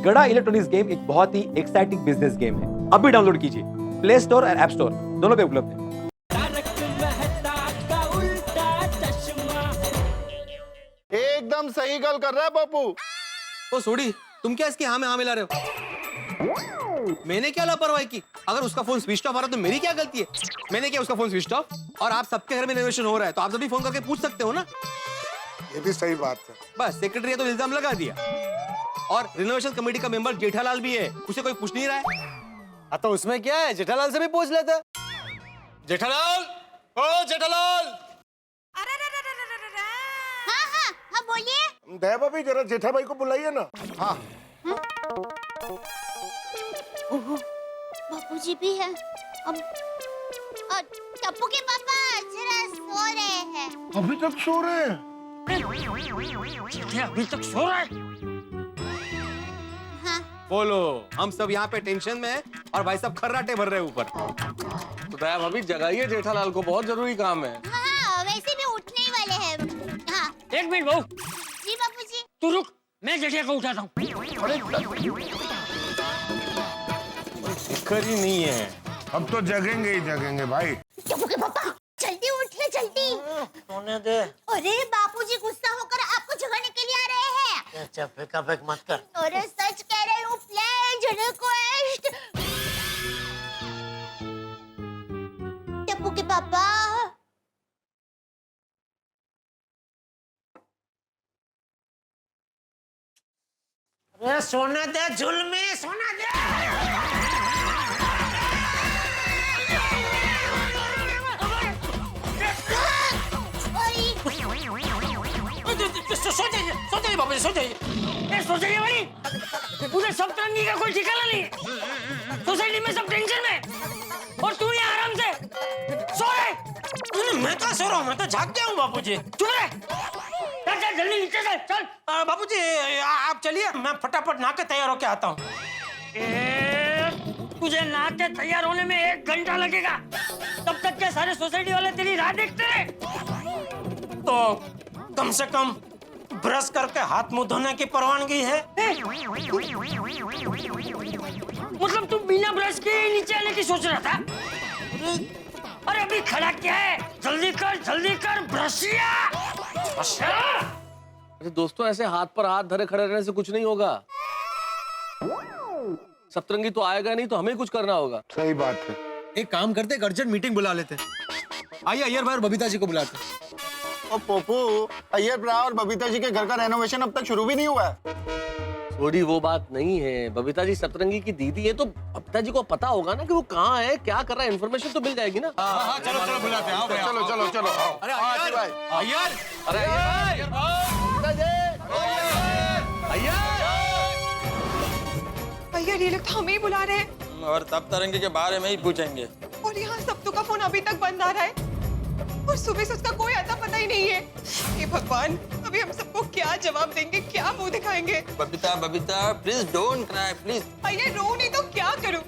गड़ा electronics game एक बहुत ही एक्साइटिंग बिजनेस गेम है। अभी डाउनलोड कीजिए, प्ले स्टोर और ऐप स्टोर दोनों पे उपलब्ध है। एकदम सही गल कर रहा है बापू। ओ सोडी, तुम क्या इसकी हाँ में हाँ मिला रहे हो? मैंने क्या लापरवाही की? अगर उसका फोन स्विच ऑफ आ रहा है तो मेरी क्या गलती है? मैंने क्या उसका फोन स्विच ऑफ? और आप सबके घर में रिनोवेशन हो रहा है तो आप सभी फोन करके पूछ सकते हो ना। ये भी सही बात है। बस सेक्रेटरी तो इल्जाम लगा दिया। और रिनोवेशन कमेटी का मेंबर जेठालाल भी है, उसे कोई पूछ नहीं रहा है। तो उसमें क्या है, जेठालाल से भी पूछ लेते। जेठालाल, ओ जेठालाल। हाँ बोलिए। दया भाभी जरा जेठा भाई को बुलाइए ना। हाँ बापूजी भी है। अब टप्पू के पापा जरा सो रहे हैं। अभी तक सो रहे हैं? अभी तक सो रहा है? हाँ। बोलो, हम सब यहाँ पे टेंशन में हैं और भाई साहब खर्राटे भर रहे हैं ऊपर। तो दया भाभी जगाइए जेठालाल को, बहुत जरूरी काम है। हाँ वैसे भी उठने ही वाले हैं। हाँ। एक मिनट बहू, जी बापूजी। तू रुक, मैं जेठिया को उठाता हूँ। फिक्र ही नहीं है। अब तो जगेंगे ही जगेंगे भाई। टप्पू के पापा जल्दी उठिए जल्दी। सोने दे। अरे बापूजी गुस्सा होकर आपको जगाने के लिए आ रहे हैं। अच्छा फेंका फेंक मत कर। अरे सच कह रहे हूँ, प्लीज रिक्वेस्ट। टप्पू के पापा। अरे सोने दे, जुल्मी सोना दे। सो जाइए बाबा जी, सो जाइए। सो जाइए भाई, पूरे सप्तरंगी का कोई ठिकाना नहीं है। सोसाइटी में सब टेंशन में और तू यहाँ आराम से सो रहे। मैं तो सो रहा हूँ, मैं तो जाग गया हूँ बापूजी। चुप रहे। चल जल्दी नीचे से चल। बापूजी आप चलिए, मैं फटाफट नहा के तैयार होके आता हूँ। तुझे नहा के तैयार होने में 1 घंटा लगेगा, तब तक के सारे सोसाइटी वाले तेरी राह देखते रहे। तो कम से कम ब्रश करके हाथ मुंह धोने की परवानगी है? मतलब तू बिना ब्रश के नीचे आने की सोच रहा था? अरे अभी खड़ा क्या है, जल्दी कर ब्रशिया। अरे दोस्तों, ऐसे हाथ पर हाथ धरे खड़े रहने से कुछ नहीं होगा। सप्तरंगी तो आएगा नहीं, तो हमें कुछ करना होगा। सही बात है। एक काम करते, अर्जेंट मीटिंग बुला लेते। आइए अय्यर भाई और बबीता जी को बुलाते। और पोपू, अय्यर भरा और बबीता जी के घर का रेनोवेशन अब तक शुरू भी नहीं हुआ है। थोड़ी वो बात नहीं है, बबीता जी सप्तरंगी की दीदी है, तो बबीता जी को पता होगा ना कि वो कहाँ है, क्या कर रहा है, इन्फॉर्मेशन तो मिल जाएगी ना। हाँ, चलो बुलाते हैं। चलो चलो चलो। अरे अय्यर भाई, अय्यर, अरे भैया ये लोग तो हमें ही बुला रहे हैं और तब तरंगी के बारे में ही पूछेंगे। और यहाँ सप्तू का फोन अभी तक बंद आ रहा है और सुबह से उसका कोई आता पता ही नहीं है। हे भगवान, अभी हम सबको क्या जवाब देंगे, क्या मुंह दिखाएंगे? Babita please don't cry please. अरे रो नहीं तो क्या करूं?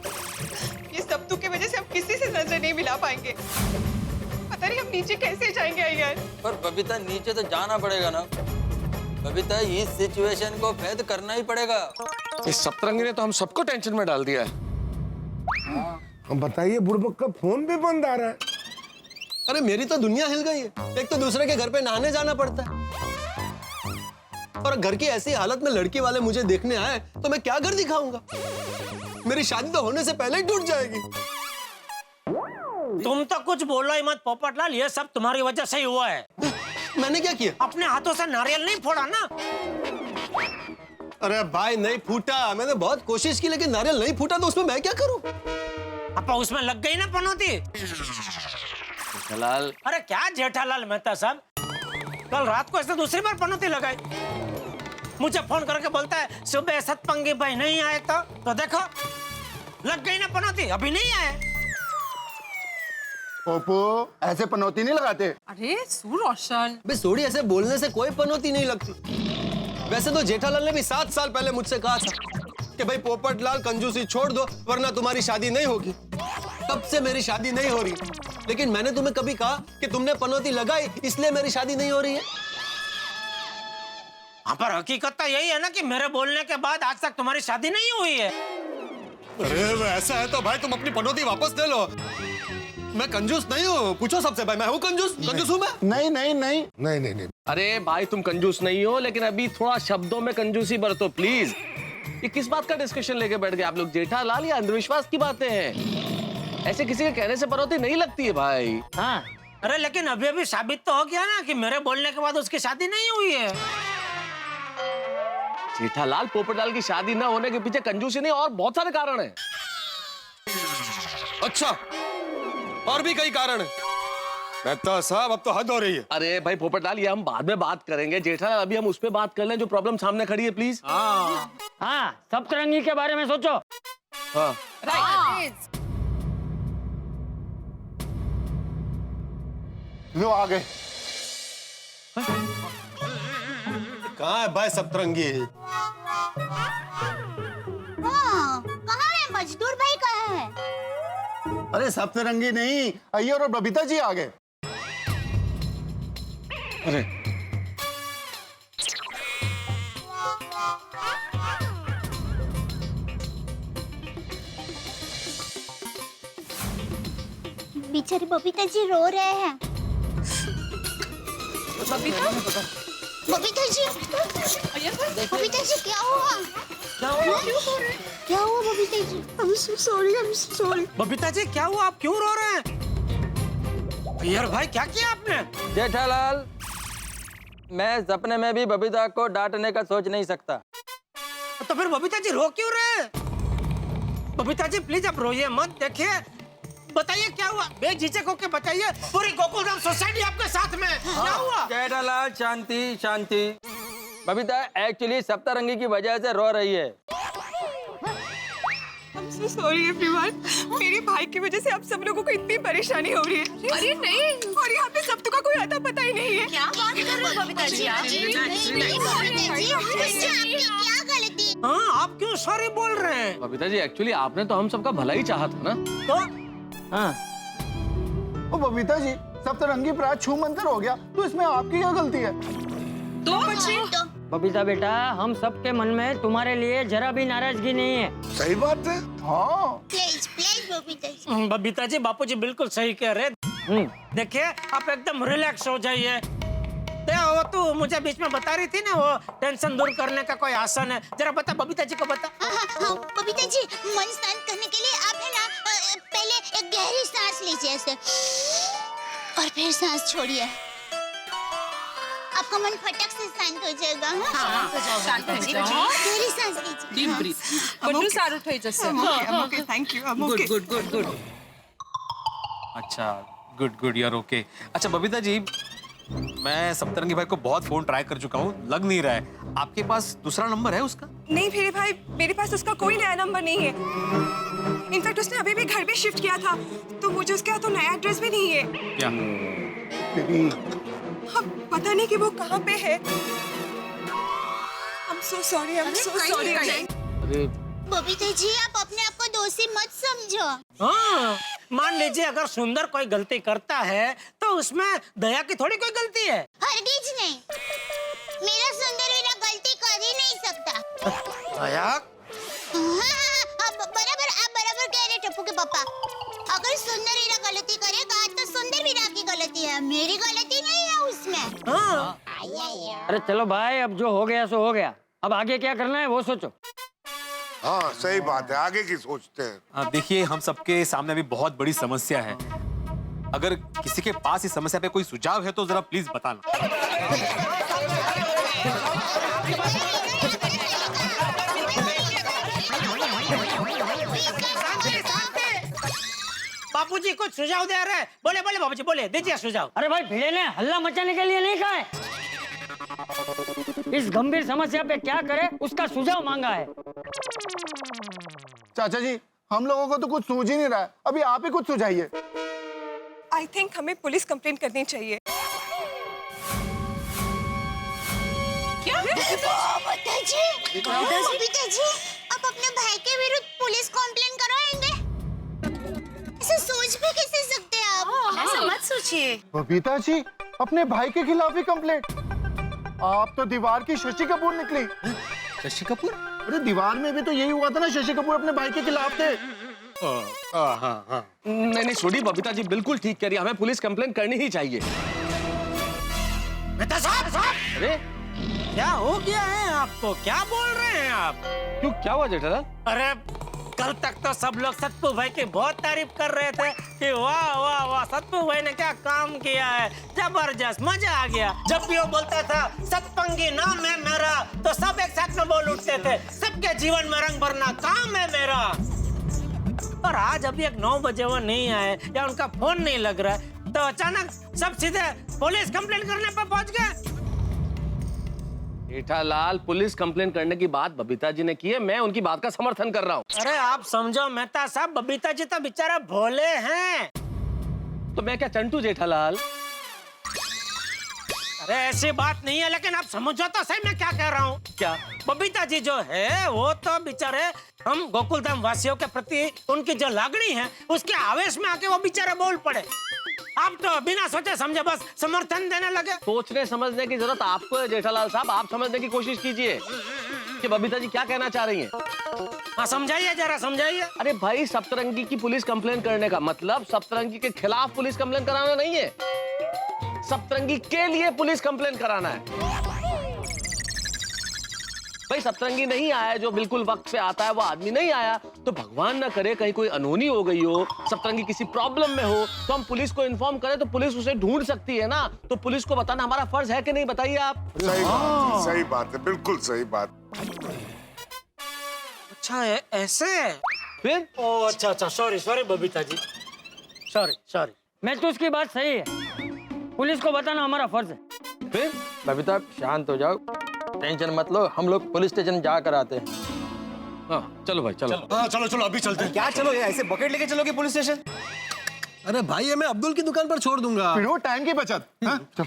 ये सप्तू की वजह से हम किसी से नजर नहीं मिला पाएंगे। पता नहीं हम नीचे कैसे जाएंगे अय्यर। पर बबीता नीचे तो जाना पड़ेगा ना। बबीता इस सिचुएशन को फेस करना ही पड़ेगा। इस सप्तरंगी ने तो हम सबको टेंशन में डाल दिया है। हम बताइए, बुड़बक का फोन भी बंद आ रहा है। अरे मेरी तो दुनिया हिल गई है। एक तो दूसरे के घर पे नहाने जाना पड़ता है, और घर की ऐसी हालत में लड़की वाले मुझे देखने आए तो मैं क्या घर दिखाऊंगा? मेरी शादी तो होने से पहले ही टूट जाएगी। तुम तो कुछ बोलो ही मत पोपटलाल, ये सब तुम्हारी वजह से ही हुआ है। मैंने क्या किया? अपने हाथों से नारियल नहीं फोड़ा ना। अरे भाई नहीं फूटा, मैंने बहुत कोशिश की लेकिन नारियल नहीं फूटा, तो उसमें मैं क्या करूं? अपा उसमें लग गई ना पनौती। जेठालाल, अरे क्या जेठालाल मेहता साहब, कल रात को ऐसे दूसरी बार पनौती लगाई। मुझे फोन करके बोलता है सुबह सतपंगी भाई नहीं आए तो देखो लग गई ना पनौती, अभी नहीं आए। पोपू, ऐसे पनौती नहीं लगाते। अरे सुरोशन, बे सोड़ी, ऐसे बोलने से कोई पनौती नहीं लगती। वैसे तो जेठालाल ने भी 7 साल पहले मुझसे कहा था कि भाई पोपटलाल कंजूसी छोड़ दो वरना तुम्हारी शादी नहीं होगी। तब से मेरी शादी नहीं हो रही, लेकिन मैंने तुम्हें कभी कहा कि तुमने पनौती लगाई इसलिए मेरी शादी नहीं हो रही है? हाँ, पर हकीकत तो यही है ना कि मेरे बोलने के बाद आज तक तुम्हारी शादी नहीं हुई है। अरे ऐसा है तो भाई तुम अपनी पनौती वापस ले लो। मैं कंजूस नहीं हूँ, पूछो सबसे भाई, मैं हूँ कंजूस? कंजूस हूँ मैं? नहीं नहीं नहीं नहीं नहीं नहीं अरे भाई तुम कंजूस नहीं हो, लेकिन अभी थोड़ा शब्दों में कंजूसी बरतो प्लीज। ये किस बात का डिस्कशन लेके बैठ गए आप लोग? जेठालाल या अंधविश्वास की बातें हैं? ऐसे किसी के कहने से पनौती नहीं लगती है भाई। हाँ, अरे लेकिन अभी अभी साबित तो हो गया ना कि मेरे बोलने के बाद उसकी शादी नहीं हुई है। जेठालाल, पोपटलाल की शादी न होने के पीछे कंजूसी नहीं और बहुत सारे कारण हैं। अच्छा, और भी कई कारण है। मेहता साहब अब तो हद हो रही है। अरे भाई पोपटलाल, ये हम बाद में बात करेंगे। जेठालाल, अभी हम उस पे बात कर लें जो प्रॉब्लम सामने खड़ी है प्लीज। हाँ, सप्तरंगी के बारे में सोचो। हाँ लो आ गए। कहाँ है भाई सप्तरंगी? हाँ, कहाँ है मजदूर भाई? कहाँ है? अरे सप्तरंगी नहीं, अय्यर और बबीता जी आ गए। अरे बेचारे बबीता जी रो रहे हैं। बबीता? बबीता जी, बबीता जी क्या हुआ? क्या हुआ Babita ji? I'm so sorry, I'm so sorry. Babita ji क्या हुआ? आप क्यों रो रहे हैं? यार भाई क्या किया आपने? जेठालाल, मैं सपने में भी बबीता को डांटने का सोच नहीं सकता। तो फिर बबीता जी रो क्यों रहे? बबीता जी प्लीज आप रोइए मत। देखिए, बताइए क्या हुआ? बेझिझक होके बताइए। पूरी गोकुलधाम सोसाइटी आपके साथ में। क्या हुआ? जेठालाल, शांति शांति। बबीता एक्चुअली सप्तरंगी की वजह से रो रही है। I'm so sorry everyone. मेरे भाई की वजह से आप सब लोगों को इतनी परेशानी हो रही है। अरे नहीं, और यहाँ पे सब तो का कोई आता पता ही नहीं है। क्या बात कर रहे हो बबीता जी? क्या गलती? हाँ, आप क्यों सॉरी बोल रहे हैं? बबीता जी, एक्चुअली आपने तो हम सबका भला ही चाहा था ना। तो हाँ, ओ बबीता जी, सप्तरंगी पर आज छू मंतर हो गया, तो इसमें आपकी क्या गलती है? तो बच्चे, बबीता बेटा, हम सबके मन में तुम्हारे लिए जरा भी नाराजगी नहीं है। सही बात है। हाँ प्लीज प्लीज बबीता जी। बबीता जी, बापूजी बिल्कुल सही कह रहे। देखिए, आप एकदम रिलैक्स हो जाइए। वो तो मुझे बीच में बता रही थी ना, वो टेंशन दूर करने का कोई आसन है। जरा बता बबीता जी को बता। हाँ, बबीता जी, मन शांत करने के लिए आप है ना पहले एक गहरी सांस लीजिए ऐसे, और फिर सांस छोड़िए। आपका मन फटक से शांत हो जाएगा। गहरी सांस लीजिए। Deep breath. बंडू सारू થઈ જશે। Okay, thank you. गुड। अच्छा, गुड, यू आर ओके। अच्छा बबीता जी, मैं सप्तरंगी भाई को बहुत फोन ट्राई कर चुका हूँ, लग नहीं रहा है। आपके पास दूसरा नंबर है उसका? नहीं फिर भाई, मेरे पास उसका कोई नया नंबर नहीं है। इनफैक्ट उसने अभी भी घर भी शिफ्ट किया था, तो मुझे उसके हाथों नया एड्रेस भी नहीं है। क्या? अब पता नहीं कि वो कहाँ पे है। I'm so sorry, I'm so sorry। अरे बबीता जी, आप अपने आप को दोषी मत समझो। हाँ, मान लीजिए अगर सुंदर कोई गलती करता है तो उसमें दया की थोड़ी कोई गलती है। हरगिज नहीं, मेरा सुंदर वीरा गलती कर ही नहीं सकता। दया? आप बराबर कह रहे टप्पू के पापा। अगर सुंदर वीरा गलती करेगा तो सुंदर वीरा की गलती है, मेरी गलती नहीं है उसमें। हाँ। अरे चलो भाई, अब जो हो गया सो हो गया। अब आगे क्या करना है वो सोचो। हाँ सही बात है, आगे की सोचते हैं। देखिए, हम सबके सामने अभी बहुत बड़ी समस्या है। अगर किसी के पास इस समस्या पे कोई सुझाव है तो जरा प्लीज बताना। बापूजी कुछ सुझाव दे रहे हैं। बोले बापूजी, बोले, दीजिए सुझाव। अरे भाई, भिड़े ने हल्ला मचाने के लिए नहीं कहा है। इस गंभीर समस्या पे क्या करे उसका सुझाव मांगा है। चाचा जी, हम लोगों को तो कुछ सूझ ही नहीं रहा है, अभी आप ही कुछ सुझाइए। आई थिंक हमें पुलिस कंप्लेंट करनी चाहिए। क्या? बबीता जी, आप अपने भाई के विरुद्ध पुलिस कंप्लेंट कराएंगे? ऐसे सोच भी कैसे सकते हैं आप? ऐसा मत सोचिए। बबीता जी, अपने भाई के खिलाफ ही कंप्लेंट? आप तो दीवार की शशि कपूर निकली। शशि कपूर? अरे दीवार में भी तो यही हुआ था ना, शशि कपूर अपने भाई के खिलाफ थे। हाँ। नहीं छोड़ी, बबीता जी बिल्कुल ठीक कह रही है, हमें पुलिस कंप्लेंट करनी ही चाहिए। मेहता साहब, अरे क्या हो गया है आपको? क्या बोल रहे हैं आप? क्यों, क्या हुआ जेठालाल? अरे कल तक तो सब लोग सतपू भाई की बहुत तारीफ कर रहे थे कि वाह वाह वाह, सतपू भाई ने क्या काम किया है, जबरदस्त, मजा आ गया। जब भी वो बोलता था सतपंगी नाम है मेरा, तो सब एक साथ में बोल उठते थे, सबके जीवन में रंग भरना काम है मेरा। और आज अभी एक 9 बजे वो नहीं आए या उनका फोन नहीं लग रहा है, तो अचानक सब सीधे पुलिस कंप्लेंट करने पर पहुंच गए। जेठालाल, पुलिस कंप्लेंट करने की बात बबीता जी ने की है, मैं उनकी बात का समर्थन कर रहा हूँ। अरे आप समझो मेहता साहब, बबीता जी तो बेचारा भोले हैं। तो मैं क्या चंटू जेठालाल? अरे ऐसी बात नहीं है, लेकिन आप समझो तो सही मैं क्या कह रहा हूँ। क्या? बबीता जी जो है वो तो बेचारे हम गोकुलधाम वासियों के प्रति उनकी जो लागणी है उसके आवेश में आके वो बेचारे बोल पड़े। आप तो बिना सोचे समझे बस समर्थन देने लगे। सोचने समझने की जरूरत आपको है जेठालाल साहब, आप समझने की कोशिश कीजिए कि बबीता जी क्या कहना चाह रही हैं। हाँ समझाइए, जरा समझाइए। अरे भाई, सप्तरंगी की पुलिस कंप्लेंट करने का मतलब सप्तरंगी के खिलाफ पुलिस कंप्लेंट कराना नहीं है, सप्तरंगी के लिए पुलिस कंप्लेंट कराना है। भाई सप्तरंगी नहीं आया, जो बिल्कुल वक्त से आता है वो आदमी नहीं आया, तो भगवान ना करे कहीं कोई अनहोनी हो गई हो, सप्तरंगी किसी प्रॉब्लम में हो, तो हम पुलिस को इन्फॉर्म करें तो पुलिस उसे ढूंढ सकती है ना। तो पुलिस को बताना हमारा फर्ज है कि नहीं, बताइए आप। सही बात है, बिल्कुल सही बात। अच्छा है ऐसे? फिर ओ अच्छा, सॉरी बबीता जी, सॉरी। मैं तो उसकी बात सही है, पुलिस को बताना हमारा फर्ज है। फिर बबीता शांत हो जाओ, टेंशन मत लो, हम लोग पुलिस स्टेशन जा कर आते हैं। हाँ चलो भाई, चलो। हाँ चलो अभी चलते हैं। क्या चलो, ये ऐसे बकेट लेके चलोगे पुलिस स्टेशन? अरे भाई, ये मैं अब्दुल की दुकान पर छोड़ दूंगा। फिर वो टाइम की बचत। हाँ? चल।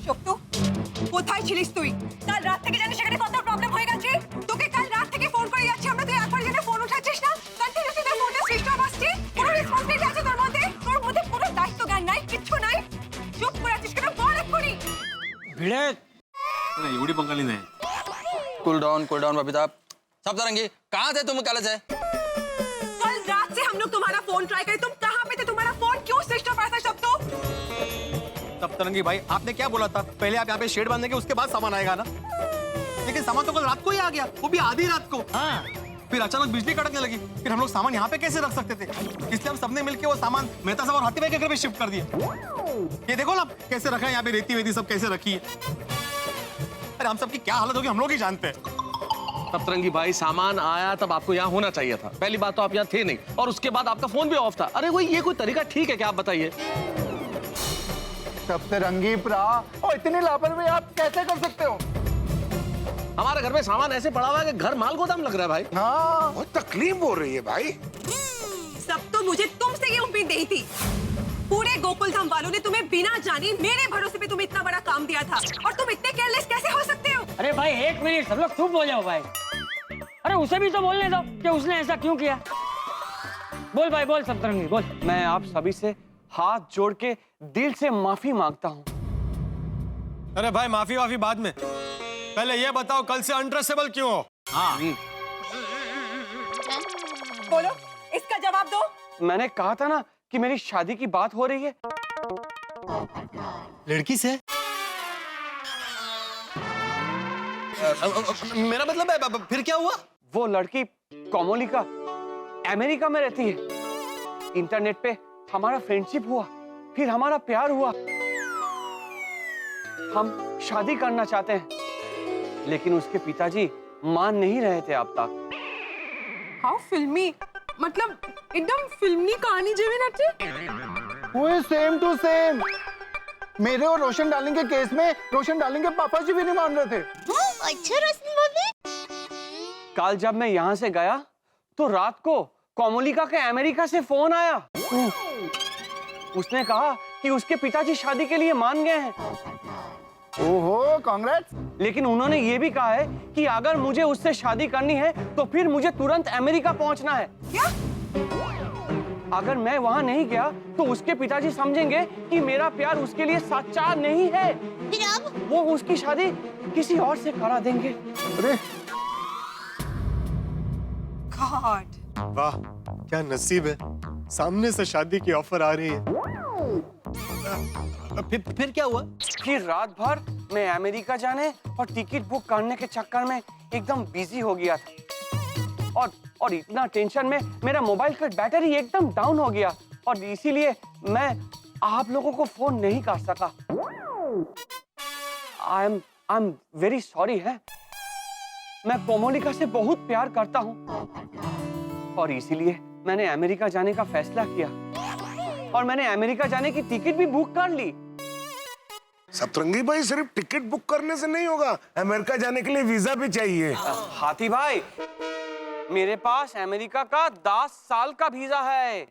শক্ত, কোথায় ছিলিস তুই? কাল রাত থেকে জানিস এখানে কত প্রবলেম হয়ে গেছে। তোকে কাল রাত থেকে ফোন করে যাচ্ছি আমরা, তুই একবার জেনে ফোন উঠাচ্ছিস না। কন্টিনিউসলি তোর ফোনটা সুইচ অফ আসছে, কোনো রেসপন্সিবিলিটি আছে তোর মধ্যে? তোর মধ্যে কোনো দায়িত্ব জ্ঞান নাই, কিচ্ছু নাই। চুপ করে আছিস কেন? বল এক্ষুনি। भिड़े एवढी पंगाली नाही। Cool down Babita. सप्तरंगी, कहाँ थे तुम कल से? कल रात से हम लोग तुम्हारा फोन ट्राई करे, तुम कहाँ पे थे? तुम्हारा फोन क्यों स्विच ऑफ आया था सब तो? सप्तरंगी भाई, आपने क्या बोला था? पहले आप यहाँ पे शेड बांधेंगे, उसके बाद सामान आएगा ना। लेकिन सामान तो कल रात को ही आ गया, वो भी आधी रात को। हाँ फिर अचानक बिजली कड़कने लगी, फिर हम लोग सामान यहाँ पे कैसे रख सकते थे? इसलिए हम सबने मिलके वो सामान मेहता साहब और हाथी भाई के घर पे शिफ्ट कर दिया। ये देखो ना कैसे रखा है, यहाँ पे रेती वेती सब कैसे रखी है। अरे हम सबकी क्या हालत होगी हम लोग ही जानते हैं। सप्तरंगी भाई, सामान आया तब आपको यहाँ होना चाहिए था। पहली बात तो आप यहाँ थे नहीं, और उसके बाद आपका फोन भी ऑफ था। अरे वो ये कोई तरीका ठीक है क्या, आप बताइए। सप्तरंगी प्रा, और इतनी लापरवाही आप कैसे कर सकते हो? हमारे घर में सामान ऐसे पड़ा हुआ है कि घर माल गोदाम लग रहा है भाई। हाँ, बहुत तकलीफ हो रही है भाई। सब तो मुझे तुमसे ये उम्मीद नहीं थी। पूरे गोकुलधाम वालों ने तुम्हें बिना जाने मेरे भरोसे पे तुम्हें इतना बड़ा काम दिया था, और तुम इतने केयरलेस कैसे हो सकते हो? अरे भाई एक मिनट, सब लोग चुप हो जाओ भाई। अरे उसे भी तो बोलने दो कि उसने ऐसा क्यों किया। बोल भाई बोल, सप्तरंगी बोल। मैं आप सभी से हाथ जोड़ के दिल से माफी मांगता हूँ। अरे भाई, माफी बाद में, पहले ये बताओ कल से अनट्रस्टेबल क्यों हो? बोलो, इसका जवाब दो। मैंने कहा था ना कि मेरी शादी की बात हो रही है। लड़की से? मेरा मतलब है, फिर क्या हुआ? वो लड़की कोमोलिका अमेरिका में रहती है। इंटरनेट पे हमारा फ्रेंडशिप हुआ, फिर हमारा प्यार हुआ। हम शादी करना चाहते हैं, लेकिन उसके पिताजी मान नहीं रहे थे अब तक। हाउ फिल्मी, मतलब एकदम फिल्मની कहानी જેવી નથી? वो सेम टू सेम। मेरे और रोशन डार्लिंग के केस में रोशन डार्लिंग के पापा जी भी नहीं मान रहे थे। अच्छा रोशनी भाभी, कल जब मैं यहाँ से गया तो रात को कोमोलिका के अमेरिका से फोन आया। उसने कहा कि उसके पिताजी शादी के लिए मान गए हैं, ओहो, कांग्रेट्स। लेकिन उन्होंने ये भी कहा है कि अगर मुझे उससे शादी करनी है तो फिर मुझे तुरंत अमेरिका पहुंचना है। क्या? अगर मैं वहां नहीं गया तो उसके पिताजी समझेंगे कि मेरा प्यार उसके लिए सच्चा नहीं है। फिर अब वो उसकी शादी किसी और से करा देंगे। अरे गॉड। वाह, क्या नसीब है, सामने से शादी की ऑफर आ रही है। फिर क्या हुआ? फिर रात भर मैं अमेरिका जाने और टिकट बुक करने के चक्कर में एकदम बिजी हो गया था और इतना टेंशन में मेरा मोबाइल का बैटरी एकदम डाउन हो गया और इसीलिए मैं आप लोगों को फोन नहीं कर सका। आई एम वेरी सॉरी है। मैं कोमोलिका से बहुत प्यार करता हूँ और इसीलिए मैंने अमेरिका जाने का फैसला किया और मैंने अमेरिका जाने की टिकट भी बुक कर ली। सतरंगी भाई, सिर्फ टिकट बुक करने से नहीं होगा, अमेरिका जाने के लिए वीजा भी चाहिए। हाथी भाई, मेरे पास अमेरिका का 10 साल का वीजा है।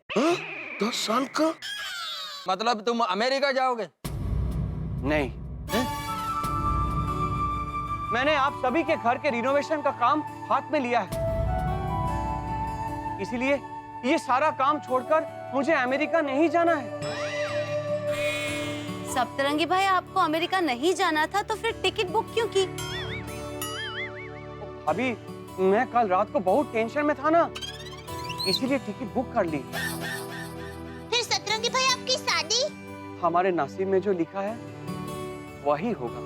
10 साल का? मतलब तुम अमेरिका जाओगे? नहीं, मैंने आप सभी के घर के रिनोवेशन का काम हाथ में लिया है, इसीलिए ये सारा काम छोड़कर मुझे अमेरिका नहीं जाना है। सप्तरंगी भाई, आपको अमेरिका नहीं जाना था तो फिर टिकट बुक क्यों की? अभी मैं कल रात को बहुत टेंशन में था ना, इसीलिए टिकट बुक कर ली। फिर सतरंगी भाई, आपकी शादी? हमारे नसीब में जो लिखा है वही होगा।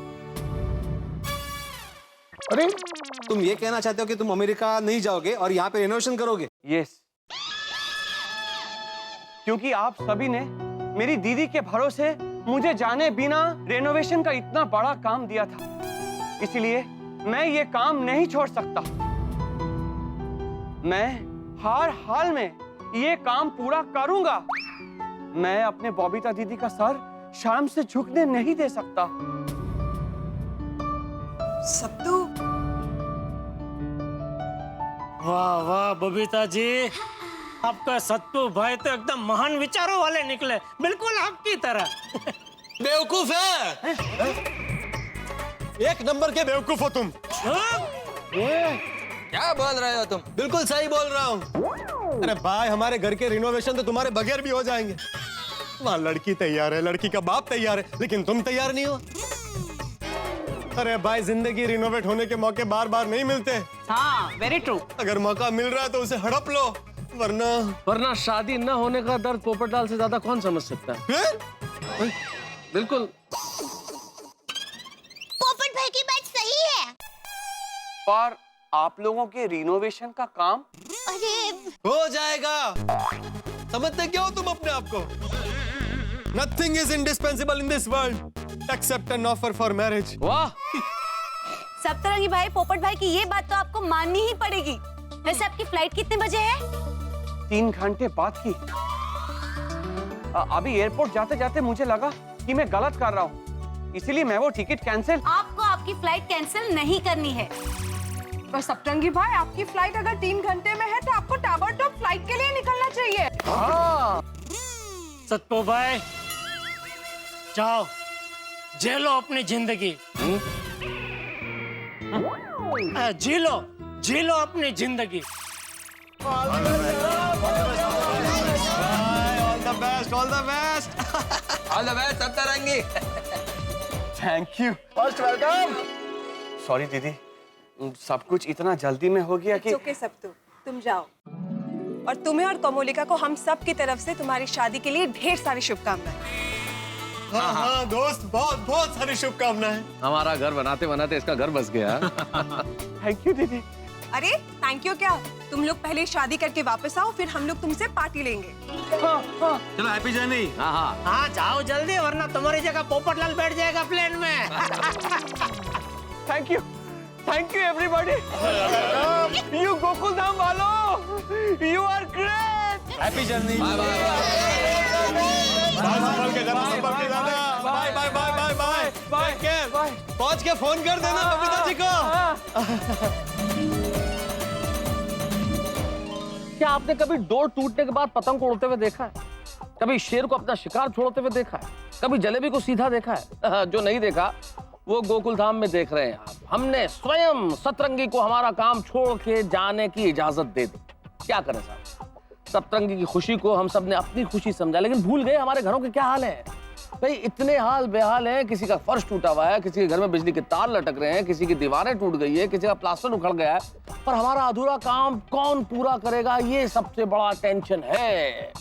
अरे तुम ये कहना चाहते हो कि तुम अमेरिका नहीं जाओगे और यहाँ पे रिनोवेशन करोगे? यस, क्योंकि आप सभी ने मेरी दीदी के भरोसे मुझे जाने बिना रेनोवेशन का इतना बड़ा काम दिया था, इसलिए मैं ये काम नहीं छोड़ सकता। मैं हर हाल में ये काम पूरा करूंगा। मैं अपने बबीता दीदी का सर शाम से झुकने नहीं दे सकता। सत्तू, वाह वाह बबीता जी, आपका सत्तू भाई तो एकदम महान विचारों वाले निकले, बिल्कुल आपकी तरह। बेवकूफ है, एक नंबर के बेवकूफ हो तुम। क्या बोल रहे हो तुम? बिल्कुल सही बोल रहा हूँ। अरे भाई, हमारे घर के रिनोवेशन तो तुम्हारे बगैर भी हो जाएंगे। वहाँ लड़की तैयार है, लड़की का बाप तैयार है, लेकिन तुम तैयार नहीं हो। अरे भाई, जिंदगी रिनोवेट होने के मौके बार बार नहीं मिलते। हाँ, वेरी ट्रू। अगर मौका मिल रहा है तो उसे हड़प लो, वरना शादी न होने का दर्द पोपटलाल से ज्यादा कौन समझ सकता है? फिर बिल्कुल। पोपट भाई की बात सही है। पर आप लोगों के रिनोवेशन का काम अरे हो जाएगा। समझते क्यों तुम अपने आप को? Nothing is indispensable in this world except an offer for marriage. वाह, सप्तरंगी भाई, पोपट भाई की ये बात तो आपको माननी ही पड़ेगी। वैसे आपकी फ्लाइट कितने बजे है? 3 घंटे बाद की। अभी एयरपोर्ट जाते जाते मुझे लगा कि मैं गलत कर रहा हूँ, इसीलिए मैं वो टिकट कैंसिल। आपको आपकी फ्लाइट कैंसिल नहीं करनी है। पर सप्तरंगी भाई, आपकी फ्लाइट अगर 3 घंटे में है तो आपको ताबड़तोड़ फ्लाइट के लिए निकलना चाहिए। सत्तू भाई, जाओ जी लो अपनी जिंदगी, जी लो अपनी जिंदगी। All the best, all the best. All the best सप्तरंगी। Thank you. First welcome. Sorry दीदी, सब कुछ इतना जल्दी में हो गया कि ओके सप्तू, तुम जाओ। और तुम्हें और कोमोलिका को हम सब की तरफ से तुम्हारी शादी के लिए ढेर सारी शुभकामनाएं। हाँ हाँ दोस्त, बहुत बहुत सारी शुभकामनाएं। हमारा घर बनाते बनाते इसका घर बस गया। थैंक यू दीदी। अरे थैंक यू क्या, तुम लोग पहले शादी करके वापस आओ, फिर हम लोग तुमसे पार्टी लेंगे। चलो हैप्पी जर्नी। हाँ हाँ, हाँ जाओ जल्दी, वरना तुम्हारी जगह पोपटलाल बैठ जाएगा प्लेन में। Thank you everybody. You Gokul Dham वालों, you are great. Happy journey. Bye bye bye bye bye bye bye. पहुंच के फोन कर देना बबीता जी को। क्या आपने कभी डोर टूटने के बाद पतंग को उड़ते हुए देखा है? कभी शेर को अपना शिकार छोड़ते हुए देखा है? कभी जलेबी को सीधा देखा है? जो नहीं देखा वो गोकुल धाम में देख रहे हैं आप। हमने स्वयं सतरंगी को हमारा काम छोड़ के जाने की इजाजत दे दी। क्या करें साहब, सतरंगी की खुशी को हम सब ने अपनी खुशी समझा, लेकिन भूल गए हमारे घरों के क्या हाल है। भाई इतने हाल बेहाल हैं, किसी का फर्श टूटा हुआ है, किसी के घर में बिजली के तार लटक रहे हैं, किसी की दीवारें टूट गई है, किसी का प्लास्टर उखड़ गया है, पर हमारा अधूरा काम कौन पूरा करेगा, ये सबसे बड़ा टेंशन है।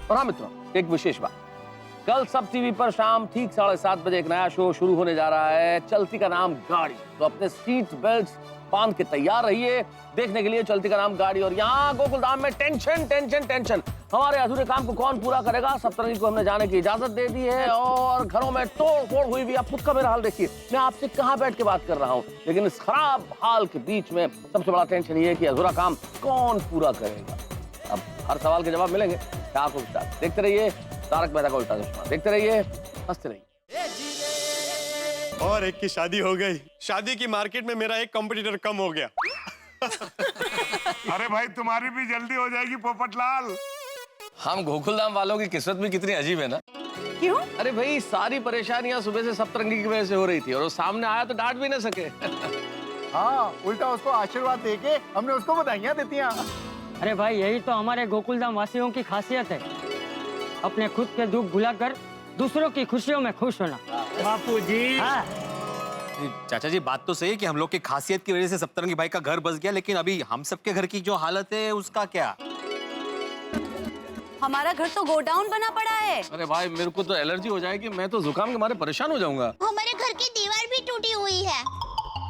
और हाँ मित्रों, एक विशेष बात, कल सब टीवी पर शाम ठीक 7:30 बजे एक नया शो शुरू होने जा रहा है, चलती का नाम गाड़ी। तो अपने सीट बेल्ट बांध के तैयार रहिए देखने के लिए चलती का नाम गाड़ी। और यहाँ गोकुलधाम में टेंशन टेंशन टेंशन, हमारे अधूरे काम को कौन पूरा करेगा। सप्तरंगी को हमने जाने की इजाजत दे दी है और घरों में तोड़ फोड़ हुई भी। आप खुद का मेरा हाल देखिए, मैं आपसे कहाँ बैठ के बात कर रहा हूँ, लेकिन इस खराब हाल के बीच में सबसे बड़ा टेंशन ये है कि अधूरा काम कौन पूरा करेगा। अब हर सवाल के जवाब मिलेंगे। देखते रहिए तारक मेहता का उल्टा चश्मा, देखते रहिए, हंसते रहिए। और एक की शादी हो गई। शादी की मार्केट में मेरा एक कंपटीटर कम हो गया। अरे भाई तुम्हारी भी जल्दी हो जाएगी पोपटलाल। हम गोकुलधाम वालों की किस्मत भी कितनी अजीब है ना। क्यों? अरे भाई सारी परेशानियां सुबह से सप्तरंगी की वजह से हो रही थी और वो सामने आया तो डांट भी ना सके। हाँ, उल्टा उसको आशीर्वाद देके हमने उसको बधाइयाँ देती हैं। अरे भाई यही तो हमारे गोकुलधाम वासियों की खासियत है, अपने खुद के दुख भुलाकर दूसरों की खुशियों में खुश होना। बापूजी। हाँ। चाचा जी बात तो सही है कि हम लोग की खासियत की वजह से सप्तरंगी भाई का घर बस गया, लेकिन अभी हम सबके घर की जो हालत है उसका क्या? हमारा घर तो गोडाउन बना पड़ा है। अरे भाई मेरे को तो एलर्जी हो जाएगी, मैं तो जुकाम के मारे परेशान हो जाऊंगा। हमारे घर की दीवार भी टूटी हुई है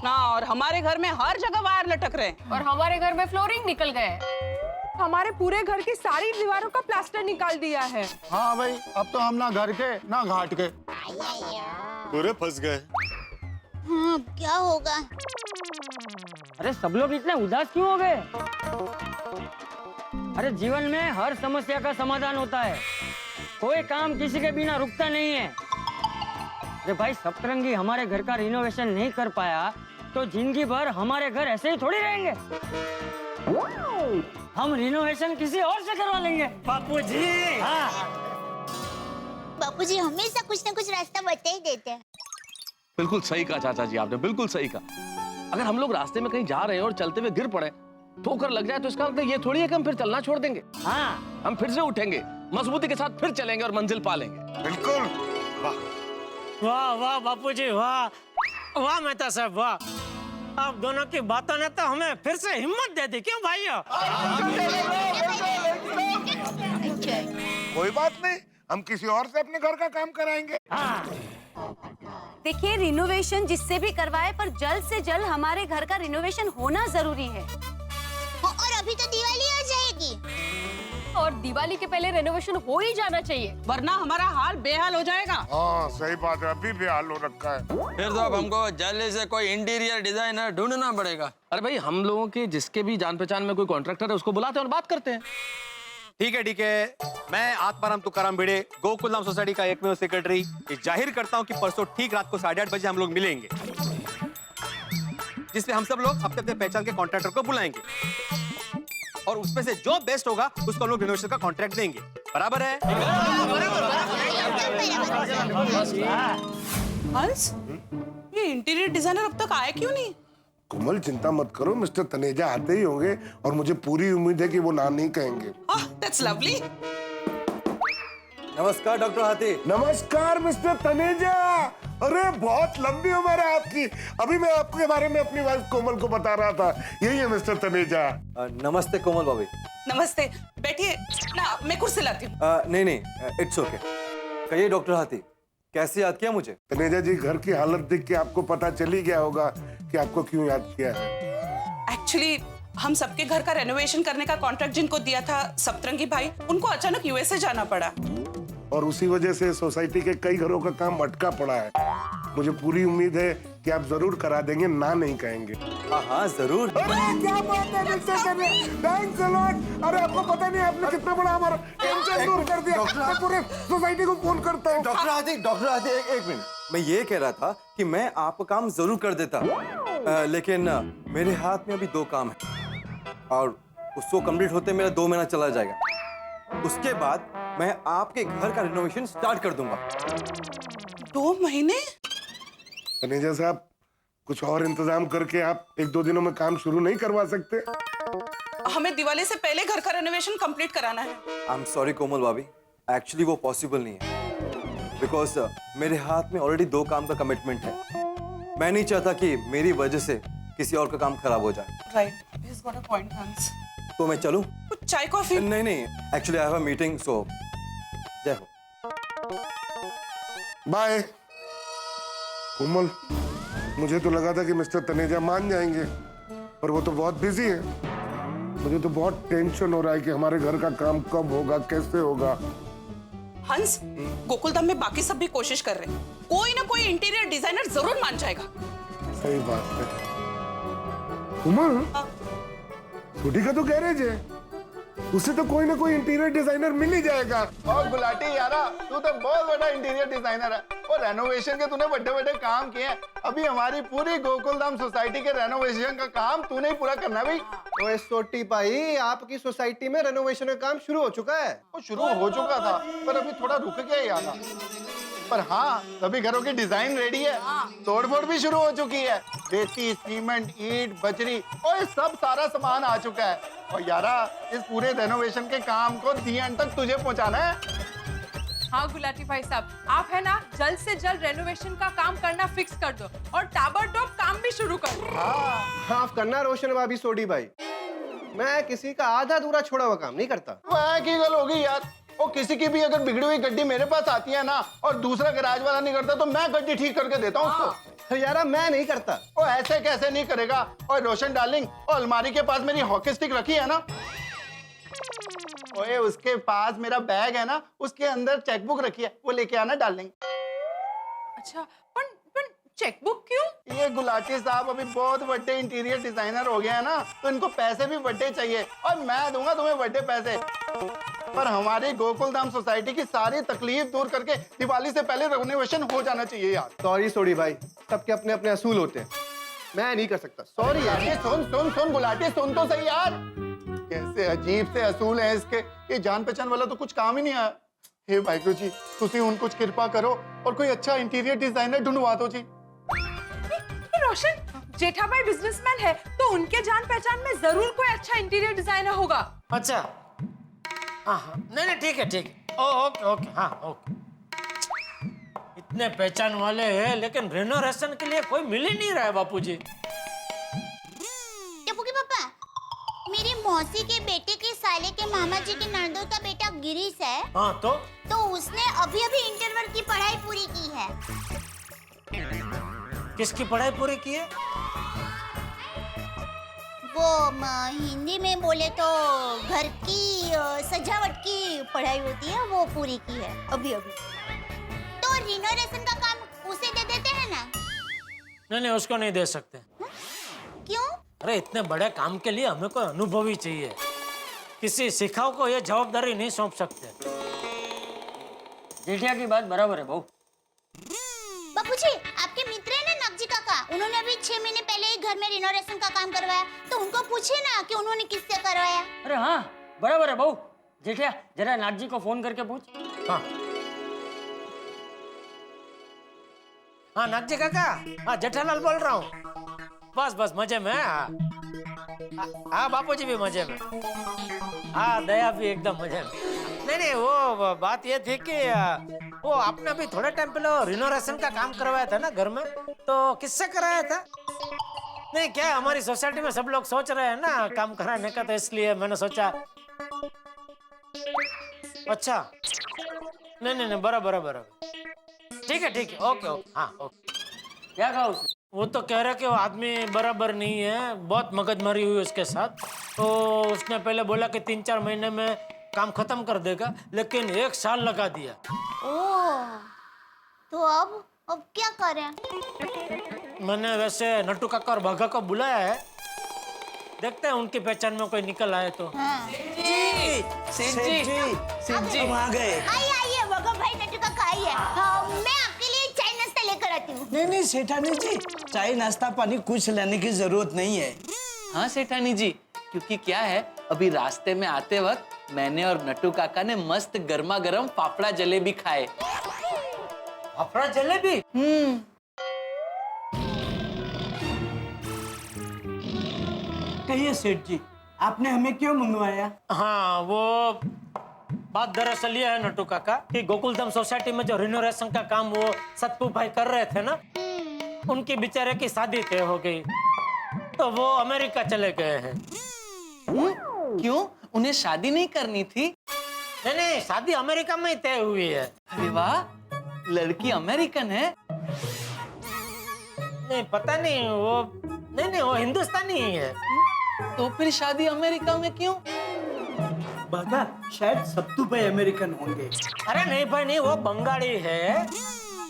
ना, और हमारे घर में हर जगह वायर लटक रहे हैं। और हमारे घर में फ्लोरिंग निकल गए। हमारे पूरे घर की सारी दीवारों का प्लास्टर निकाल दिया है। हाँ भाई, अब तो हम ना घर के ना घाट के पूरे फंस गए। हाँ, क्या होगा? अरे सब लोग इतने उदास क्यों हो गए? अरे जीवन में हर समस्या का समाधान होता है, कोई काम किसी के बिना रुकता नहीं है। अरे भाई सप्तरंगी हमारे घर का रिनोवेशन नहीं कर पाया तो जिंदगी भर हमारे घर ऐसे ही थोड़ी रहेंगे। हम रिनोवेशन किसी और से करवा लेंगे। बापूजी। हाँ। बापूजी हमेशा कुछ न कुछ रास्ता बता ही देते हैं। बिल्कुल सही कहा चाचा जी आपने, बिल्कुल सही कहा। अगर हम लोग रास्ते में कहीं जा रहे हैं और चलते हुए गिर पड़े, ठोकर लग जाए, तो इसका मतलब ये थोड़ी है कि हम फिर चलना छोड़ देंगे। हाँ, हम फिर से उठेंगे, मजबूती के साथ फिर चलेंगे और मंजिल पा लेंगे। बिल्कुल। वाह वाह बापूजी, वाह वाह मेहता साहब, वाह। आप दोनों की बातों ने तो हमें फिर से हिम्मत दे दी, क्यों भाइयों? कोई बात नहीं, हम किसी और से अपने घर का काम कराएंगे। देखिए, रिनोवेशन जिससे भी करवाए, पर जल्द से जल्द हमारे घर का रिनोवेशन होना जरूरी है। और अभी तो दिवाली आ जाएगी और दिवाली के पहले रेनोवेशन हो ही जाना चाहिए, वरना हमारा हाल बेहाल हो जाएगा। हाँ सही बात है, अभी भी हाल हो रखा है। फिर तो अब हमको जल्दी से कोई इंटीरियर डिजाइनर ढूंढना पड़ेगा। अरे भाई हम लोगों के जिसके भी जान पहचान में कोई कॉन्ट्रैक्टर है उसको बुलाते हैं और बात करते हैं। ठीक है, मैं आत्माराम तुकाराम भिड़े, गोकुलधाम सोसाइटी का एकमेव सेक्रेटरी, जाहिर करता हूँ कि परसों ठीक रात को 8:30 बजे हम लोग मिलेंगे, जिसमें हम सब लोग अपने अपने पहचान के कॉन्ट्रैक्टर को बुलाएंगे और उसमें से जो बेस्ट होगा उसको हम लोग रिनोवेशन का कॉन्ट्रैक्ट देंगे। बराबर है? हंस, ये इंटीरियर डिजाइनर अब तक आया क्यों नहीं? कोमल चिंता मत करो, मिस्टर तनेजा आते ही होंगे और मुझे पूरी उम्मीद है कि वो ना नहीं कहेंगे। That's lovely. नमस्कार डॉक्टर हाथी। नमस्कार मिस्टर तनेजा। अरे बहुत लंबी उम्र है आपकी। अभी मैं आपके बारे में अपनी वाइफ कोमल को बता रहा था। यही है मिस्टर तनेजा। नमस्ते कोमल भाभी। नमस्ते, बैठिए ना, मैं कुर्सी लाती हूँ। नहीं, इट्स ओके। कहिए डॉक्टर हाथी, कैसे याद किया मुझे? तनेजा जी, घर की हालत देख के आपको पता चल ही गया होगा कि आपको क्यों याद किया है। एक्चुअली हम सबके घर का रेनोवेशन करने का कॉन्ट्रैक्ट जिनको दिया था सप्तरंगी भाई, उनको अचानक यूएसए जाना पड़ा और उसी वजह से सोसाइटी के कई घरों का काम अटका पड़ा है। मुझे पूरी उम्मीद है कि आप जरूर करा देंगे, ना नहीं कहेंगे। हाँ जरूर। अरे क्या बात है मिस्टर तने, थैंक्स अ लॉट। अरे आपको पता नहीं आपने कितना बड़ा हमारा टेंशन दूर कर दिया। मैं पूरे सोसाइटी को फोन करता हूँ। डॉक्टर आदि एक मिनट, मैं ये कह रहा था कि मैं आपका काम जरूर कर देता, लेकिन मेरे हाथ में अभी 2 काम है और उसको कंप्लीट होते मेरा 2 महीना चला जाएगा। उसके बाद मैं आपके घर का रिनोवेशन स्टार्ट कर दूंगा। 2 महीने? तनेजा साहब, कुछ और इंतजाम करके आप 1-2 दिनों में काम शुरू नहीं करवा सकते? हमें दिवाली से पहले घर का रेनोवेशन कंप्लीट कराना है। आई एम सॉरी कोमल भाभी, एक्चुअली वो पॉसिबल नहीं है, बिकॉज मेरे हाथ में ऑलरेडी 2 काम का कमिटमेंट है। मैं नहीं चाहता कि मेरी वजह से किसी और का काम खराब हो जाए। Right, he's got a point, Hans. तो मैं चलूं? कुछ चाय कॉफी? नहीं, actually I have a meeting, so जय हो। बाय। कोमल, मुझे तो लगा था कि मिस्टर तनेजा मान जाएंगे, पर वो तो बहुत बिजी है। मुझे तो बहुत टेंशन हो रहा है कि हमारे घर का काम कब होगा, कैसे होगा। हंस, गोकुलधाम में बाकी सब भी कोशिश कर रहे हैं, कोई ना कोई इंटीरियर डिजाइनर जरूर मान जाएगा। सही बात है। कोमल, छोटी का तो गैरेज है, उसे तो कोई ना कोई इंटीरियर डिजाइनर मिल ही जाएगा। और गुलाटी यारा, तू तो बहुत बड़ा इंटीरियर डिजाइनर है और रेनोवेशन के तूने बड़े-बड़े काम किए हैं। अभी हमारी पूरी गोकुलधाम सोसाइटी के रेनोवेशन का काम तूने ही पूरा करना भाई। ओए सोटी भाई, आपकी सोसाइटी में रेनोवेशन का काम शुरू हो चुका है। वो शुरू हो चुका था पर अभी थोड़ा रुक गया यार। पर हाँ, सभी घरों की डिजाइन रेडी है, तोड़फोड़ भी शुरू हो चुकी है। रेती, सीमेंट, ईंट, बजरी और सब सारा सामान आ चुका है। और यारा, इस पूरे रेनोवेशन के काम को दी एंड तक तुझे पहुंचाना है। हाँ गुलाटी भाई साहब, आप है ना जल्द से जल्द रेनोवेशन का काम करना फिक्स कर दो और ताबड़तोड़ काम भी शुरू कर दो। माफ करना रोशन भाभी, सोडी भाई, मैं किसी का आधा अधूरा छोड़ा हुआ काम नहीं करता। वह की गल होगी यार। और किसी की भी अगर बिगड़ी हुई गड्डी मेरे पास आती है ना और दूसरा गैराज वाला नहीं करता तो मैं गड्डी ठीक करके देता हूँ उसको। यारा मैं नहीं करता। वो ऐसे कैसे नहीं करेगा? और रोशन डार्लिंग, और अलमारी के पास मेरी हॉकी स्टिक रखी है ना, ओए उसके पास मेरा बैग है ना, उसके अंदर चेकबुक रखी है, वो लेके आना डार्लिंग। अच्छा, पर चेकबुक क्यों? ये गुलाटी साहब अभी बहुत बड़े इंटीरियर डिजाइनर हो गए हैं ना, तो इनको पैसे भी बड़े चाहिए और मैं दूंगा तुम्हें बड़े पैसे। पर हमारी गोकुलधाम सोसाइटी की सारी तकलीफ दूर करके दिवाली से पहले रेनोवेशन हो जाना चाहिए यार। सॉरी सोडी भाई, सबके अपने अपने असूल होते हैं, मैं नहीं कर सकता। सॉरी यार। ये सुन गुलाटी, सुन तो सही यार। कैसे अजीब से असूल हैं इसके। ये जान पहचान वाला तो कुछ काम ही नहीं आया। हे वाहिगुरु जी, तुसी उन कुछ कृपा करो और कोई अच्छा इंटीरियर डिजाइनर ढूंढवा दो जी। रोशन, जेठाभाई बिजनेसमैन है तो उनके जान पहचान में जरूर कोई अच्छा इंटीरियर डिजाइनर होगा। अच्छा, हाँ, नहीं ठीक है। ओके ओके, हाँ ओके। इतने पहचान वाले हैं लेकिन रेनोवेशन के लिए कोई मिल ही नहीं रहा है बापूजी। टप्पू के पापा, मेरी मौसी के बेटे के साले के मामा जी के नंदों का बेटा गिरीश है। हाँ तो उसने अभी इंटरवल की पढ़ाई पूरी की है। किसकी पढ़ाई पूरी की है? वो हिंदी में बोले तो घर की सजावट की पढ़ाई होती है, वो पूरी की है अभी। तो रिनोवेशन का काम उसे दे देते हैं ना? नहीं, उसको नहीं दे सकते। क्यों? अरे इतने बड़े काम के लिए हमें कोई अनुभवी चाहिए। किसी सिखाओ को ये जवाबदारी नहीं सौंप सकते। जेठिया की बात बराबर है बहू। बापूजी, आपके मित्र है ना नगजी काका, उन्होंने अभी 6 महीने पहले ही घर में रिनोवेशन का काम करवाया, तो उनको पूछे ना कि उन्होंने किससे करवाया। अरे हाँ, बराबर है बहू। जेठिया, जरा नागजी को फोन करके पूछ। हाँ नागजी काका, हाँ जेठालाल बोल रहा हूँ। बस मजे में। हाँ बापूजी भी मजे में। हाँ दया भी एकदम मजे में। नहीं, वो बात ये थी कि वो आपने अभी थोड़े टाइम पहले रिनोवेशन का काम करवाया था ना घर में, तो किससे कराया था? नहीं क्या है, हमारी सोसाइटी में सब लोग सोच रहे हैं ना काम कराने का, तो इसलिए मैंने सोचा। अच्छा, नहीं बराबर। ठीक है, ओके, हाँ ओके। क्या कहा उसने? वो तो कह रहा कि वो आदमी बराबर नहीं है, बहुत मगजमारी हुई उसके साथ। तो उसने पहले बोला कि 3-4 महीने में काम खत्म कर देगा, लेकिन 1 साल लगा दिया। ओह, तो अब अब क्या करें? मैंने वैसे नट्टू काका और भागा को बुलाया है, देखते हैं उनकी पहचान में कोई निकल आए तो। हाँ। सेठ जी आ गए। आइए भगत भाई, नट्टू काका आइए। हाँ, मैं आपके लिए चाय नाश्ता लेकर आती हूँ। नहीं नहीं सेठानी जी, चाय नाश्ता पानी कुछ लाने की जरूरत नहीं है। हाँ सेठानी जी, क्योंकि क्या है, अभी रास्ते में आते वक्त मैंने और नट्टू काका ने मस्त गर्मा गर्म फाफड़ा जलेबी खाए। फाफड़ा जलेबी? कहिए सेठ जी, आपने हमें क्यों मंगवाया? हाँ, वो बात दरअसल ये है नट्टू काका कि गोकुलधाम सोसाइटी में जो रिनोवेशन का काम वो सतपू भाई कर रहे थे ना, उनकी बेचारे की शादी तय हो गई, तो वो अमेरिका चले गए हैं। क्यों, उन्हें शादी नहीं करनी थी? नहीं, शादी अमेरिका में ही तय हुई है। अरे वाह, लड़की अमेरिकन है? नहीं पता नहीं, वो हिंदुस्तानी ही है। तो फिर शादी अमेरिका में क्यों? बाबा, शायद सत्तू भाई अमेरिकन होंगे। अरे नहीं भाई नहीं, वो बंगाली है।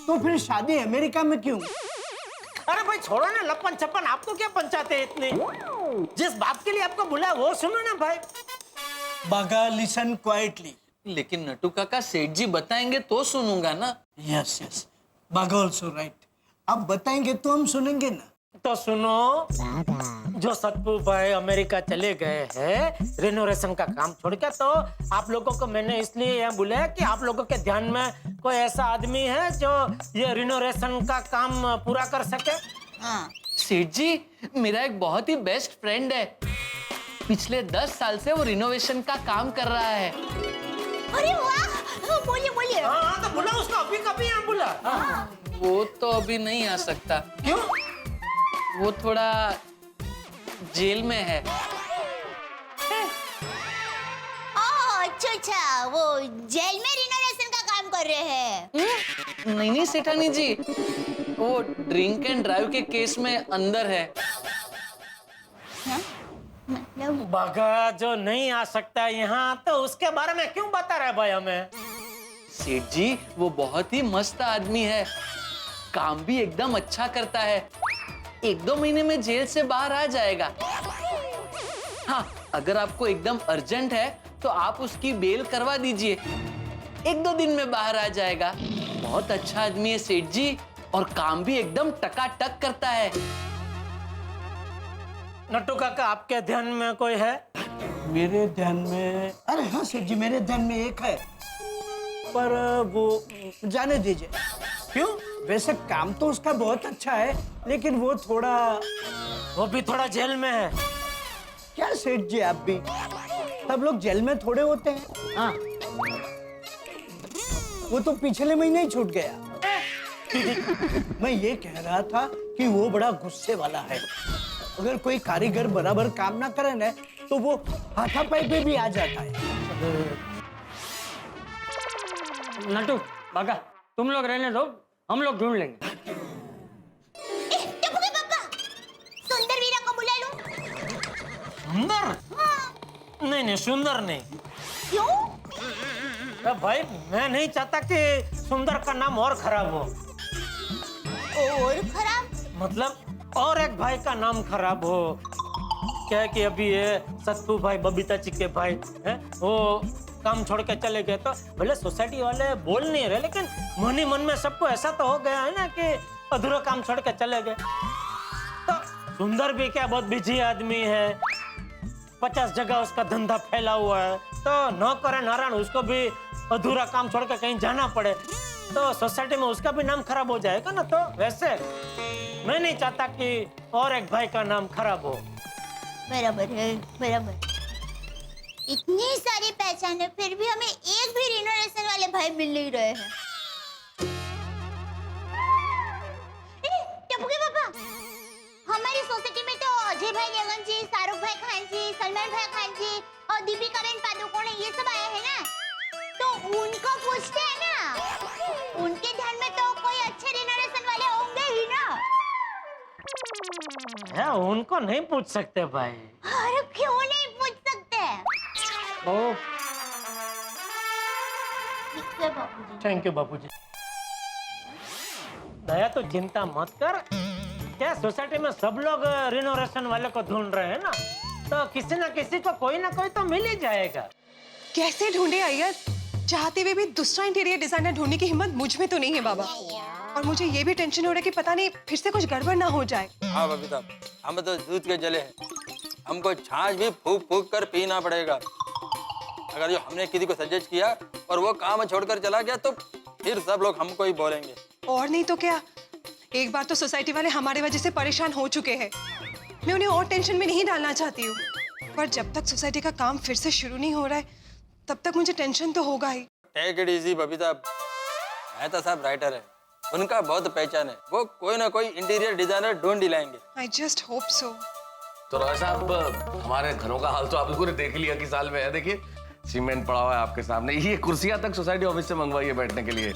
तो फिर शादी अमेरिका में क्यों? अरे भाई छोड़ो ना लपन छप्पन, आपको क्या पंचायत है इतनी? जिस बात के लिए आपको बुलाया वो सुनो ना भाई। बागा, लिसन क्वाइटली। लेकिन नट्टू काका, सेठ जी बताएंगे तो सुनूंगा ना। यस यस, बागा ऑल्सो राइट। आप बताएंगे तो हम सुनेंगे ना। तो सुनो, जो सतपू भाई अमेरिका चले गए हैं रिनोवेशन का काम छोड़ के, तो आप लोगों को मैंने इसलिए यहाँ बुलाया कि आप लोगों के ध्यान में कोई ऐसा आदमी है जो ये रिनोवेशन का काम पूरा कर सके? हाँ। सेठ जी, मेरा एक बहुत ही बेस्ट फ्रेंड है, पिछले 10 साल से वो रिनोवेशन का काम कर रहा है। अरे वाह, बोलिए बोलिए। हाँ, तो बुला उसको, अभी कभी यहाँ बुला। वो तो अभी नहीं आ सकता। क्यों? वो थोड़ा जेल में है। अच्छा, वो जेल में रिनोवेशन का काम कर रहे हैं। नहीं सेठानी जी, वो ड्रिंक एंड ड्राइव के केस में अंदर है। मतलब बागा जो नहीं आ सकता यहाँ, तो उसके बारे में क्यों बता रहे भाई हमें? सेठ जी, वो बहुत ही मस्त आदमी है, काम भी एकदम अच्छा करता है, 1-2 महीने में जेल से बाहर आ जाएगा। हाँ, अगर आपको एकदम अर्जेंट है तो आप उसकी बेल करवा दीजिए, 1-2 दिन में बाहर आ जाएगा। बहुत अच्छा आदमी है सेठ जी, और काम भी एकदम टकाटक करता है। नट्टू काका, आपके ध्यान में कोई है? मेरे ध्यान में, अरे हाँ सेठ जी, मेरे ध्यान में एक है, पर वो जाने दीजिए। क्यों? वैसे काम तो उसका बहुत अच्छा है, लेकिन वो भी थोड़ा जेल में है। क्या सेठ जी, आप भी सब लोग जेल में थोड़े होते हैं। हाँ, वो तो पिछले महीने ही छूट गया। मैं ये कह रहा था कि वो बड़ा गुस्से वाला है, अगर कोई कारीगर बराबर काम ना करे ना, तो वो हाथापाई पे भी आ जाता है। नट्टू बागा, तुम लोग रहने दो, हम लोग ढूंढ लेंगे। सुंदर वीरा को बुला लूं? सुंदर? हाँ। नहीं, सुंदर नहीं। क्यों? भाई मैं नहीं चाहता कि सुंदर का नाम और खराब हो। और खराब? मतलब और एक भाई का नाम खराब हो। क्या है कि अभी ये सतपू भाई, बबीता जी के भाई हैं, वो काम छोड़ के चले गए, तो भले सोसाइटी वाले बोल नहीं रहे, लेकिन मन ही मन में सबको ऐसा तो हो गया है ना कि अधूरा काम छोड़ के चले गए। तो सुंदर भी क्या बहुत बिजी आदमी है, 50 जगह उसका धंधा फैला हुआ है, तो नौकर नारायण उसको भी अधूरा काम छोड़ के कहीं जाना पड़े, तो सोसाइटी में उसका भी नाम खराब हो जाएगा ना। तो वैसे मैं नहीं चाहता कि और एक भाई का नाम खराब हो। बराबर है, बराबर। इतनी सारी पहचान है, फिर भी हमें एक भी रिनोवेशन वाले भाई मिल नहीं रहे हैं। टप्पू के पापा, हमारी सोसाइटी में तो अजय भाई देवगन जी, शाहरुख भाई खान जी, सलमान भाई खान जी और दीपिका बेन पादुकोण ये सब आए हैं ना, तो उनको पूछते हैं ना, उनके ध्यान में तो कोई अच्छे रिनोवेशन वाले होंगे ही ना। है, उनको नहीं पूछ सकते भाई। अरे क्यों नहीं पूछ सकते? थैंक यू बापूजी। दया तो चिंता मत कर। क्या सोसाइटी में सब लोग रिनोवेशन वाले को ढूंढ रहे हैं ना, तो किसी ना किसी को कोई ना कोई तो मिल ही जाएगा। कैसे ढूंढे अय्यर? चाहते हुए भी दूसरा इंटीरियर डिजाइनर ढूंढने की हिम्मत मुझ में तो नहीं है बाबा। और मुझे ये भी टेंशन हो रहा है कि पता नहीं फिर से कुछ गड़बड़ ना हो जाए। हाँ बबीता, हम तो दूध के जले हैं, हमको छाछ भी फूक फूक कर पीना पड़ेगा। अगर जो हमने किसी को सजेस्ट किया और वो काम छोड़कर चला गया तो फिर सब लोग हमको ही बोलेंगे। और नहीं तो क्या, एक बार तो सोसाइटी वाले हमारे वजह से परेशान हो चुके हैं। मैं उन्हें और टेंशन में नहीं डालना चाहती हूँ, पर जब तक सोसाइटी का काम फिर से शुरू नहीं हो रहा है तब तक मुझे टेंशन तो होगा ही। टेक इट इजी बबीता, मैं तो सब राइटर है, उनका बहुत पहचान है, वो कोई ना कोई इंटीरियर डिजाइनर ढूंढ ही लाएंगे। I just hope so। तो रॉय साहब, हमारे घरों का हाल तो आप लोगों ने देख लिया कि साल में है। देखिए सीमेंट पड़ा हुआ है आपके सामने, ये कुर्सियां तक सोसाइटी ऑफिस से मंगवाई है बैठने के लिए।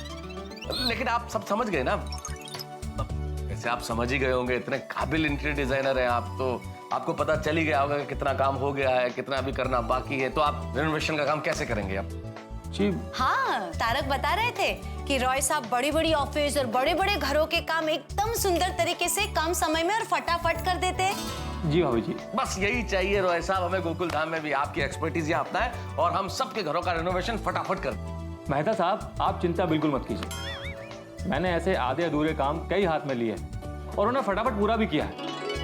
लेकिन आप सब समझ गए ना, वैसे आप समझ ही गए होंगे, इतने काबिल इंटीरियर डिजाइनर हैं आप, तो आपको पता चल ही गया होगा कि कितना काम हो गया है, कितना अभी करना बाकी है। तो आप रेनोवेशन का काम कैसे करेंगे आप? जी हाँ, तारक बता रहे थे कि रॉय साहब बड़ी बड़ी ऑफिस और बड़े बड़े घरों के काम एकदम सुंदर तरीके से कम समय में और फटाफट कर देते। जी भाभी जी, बस यही चाहिए रॉय साहब हमें गोकुल धाम में भी, आपकी एक्सपर्टीज यहाँ अपना है और हम सबके घरों का रेनोवेशन फटाफट कर। मेहता साहब, आप चिंता बिल्कुल मत कीजिए। मैंने ऐसे आधे अधूरे काम कई हाथ में लिए और उन्हें फटाफट पूरा भी किया है।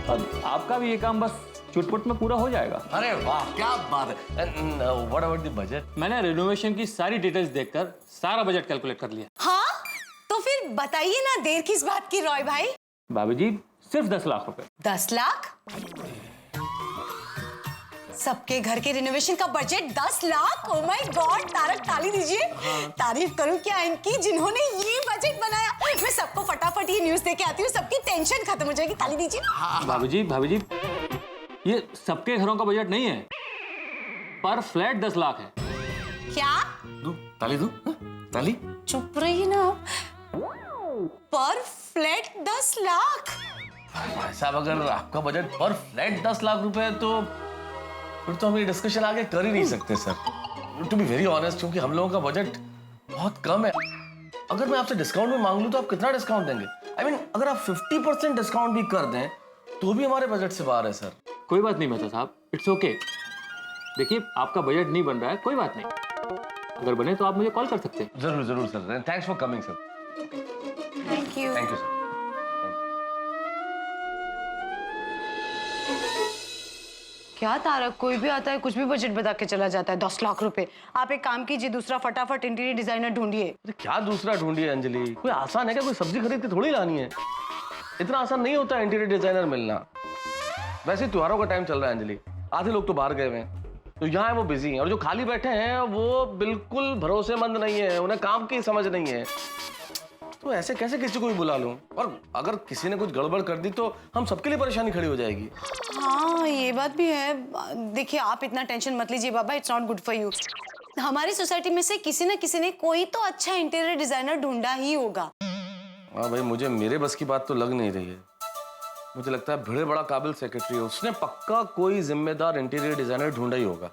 अब आपका भी ये काम बस चुटपुट में पूरा हो जाएगा। अरे वाह, क्या बात है। What about the budget? मैंने रेनोवेशन की सारी डिटेल्स देखकर सारा बजट कैलकुलेट कर लिया। हाँ, तो फिर बताइए ना, देर किस बात की रॉय भाई? भाभी जी, सिर्फ 10 लाख रुपए। 10 लाख? सबके घर के रिनोवेशन का budget 10 lakh? Oh my God, Tarak ताली दीजिए। तारीफ करूं क्या इनकी, जिन्होंने ये बजट बनाया। मैं सबको फटाफट ये न्यूज़ देके आती हूँ, सबकी टेंशन खत्म हो जाएगी। ताली दीजिए। भाभी जी, ये सबके घरों का बजट नहीं है, पर फ्लैट 10 लाख है। क्या? ताली दूं? ताली? चुप रही ना। पर फ्लैट 10 लाख? भाई साहब, अगर आपका बजट पर फ्लैट 10 लाख रुपए है तो फिर तो हम ये डिस्कशन आगे कर ही नहीं सकते sir. To be very honest, क्योंकि हम लोगों का बजट बहुत कम है। अगर मैं आपसे डिस्काउंट में मांग लूं तो आप कितना डिस्काउंट देंगे? I mean, अगर आप 50% डिस्काउंट भी कर दें तो भी हमारे बजट से बाहर है सर। कोई बात नहीं मेहता साहब, इट्स ओके। देखिए, आपका बजट नहीं बन रहा है, कोई बात नहीं, अगर बने तो आप मुझे कॉल कर सकते हैं। जरूर जरूर sir, thanks for coming sir. Thank you. Thank you sir. क्या तारक, कोई भी आता है कुछ भी बजट बता के चला जाता है। 10 लाख रुपए। आप एक काम कीजिए, दूसरा फटाफट इंटीरियर डिजाइनर ढूंढिए। अरे क्या दूसरा ढूंढिए अंजलि, कोई आसान है क्या? कोई सब्जी खरीद के थोड़ी लानी है, इतना आसान नहीं होता है इंटीरियर डिजाइनर मिलना। वैसे त्योहारों का टाइम चल रहा है अंजलि, आधे लोग तो बाहर गए हुए हैं, तो यहाँ है वो बिजी हैं, और जो खाली बैठे हैं वो बिल्कुल भरोसेमंद नहीं है, उन्हें काम की समझ नहीं है। तो ऐसे कैसे किसी को भी बुला लूं? और अगर किसी ने कुछ गड़बड़ कर दी तो हम सबके लिए परेशानी खड़ी हो जाएगी। हाँ, ये बात भी है। देखिए, आप इतना टेंशन मत लीजिए बाबा, it's not good for you. हमारी सोसाइटी में से किसी न किसी ने कोई तो अच्छा इंटीरियर डिजाइनर ढूंढा ही होगा। हाँ भाई, मुझे मेरे बस की बात तो लग नहीं रही है। मुझे लगता है भिड़े बड़ा काबिल सेक्रेटरी है, उसने पक्का कोई जिम्मेदार इंटीरियर डिजाइनर ढूंढा ही होगा।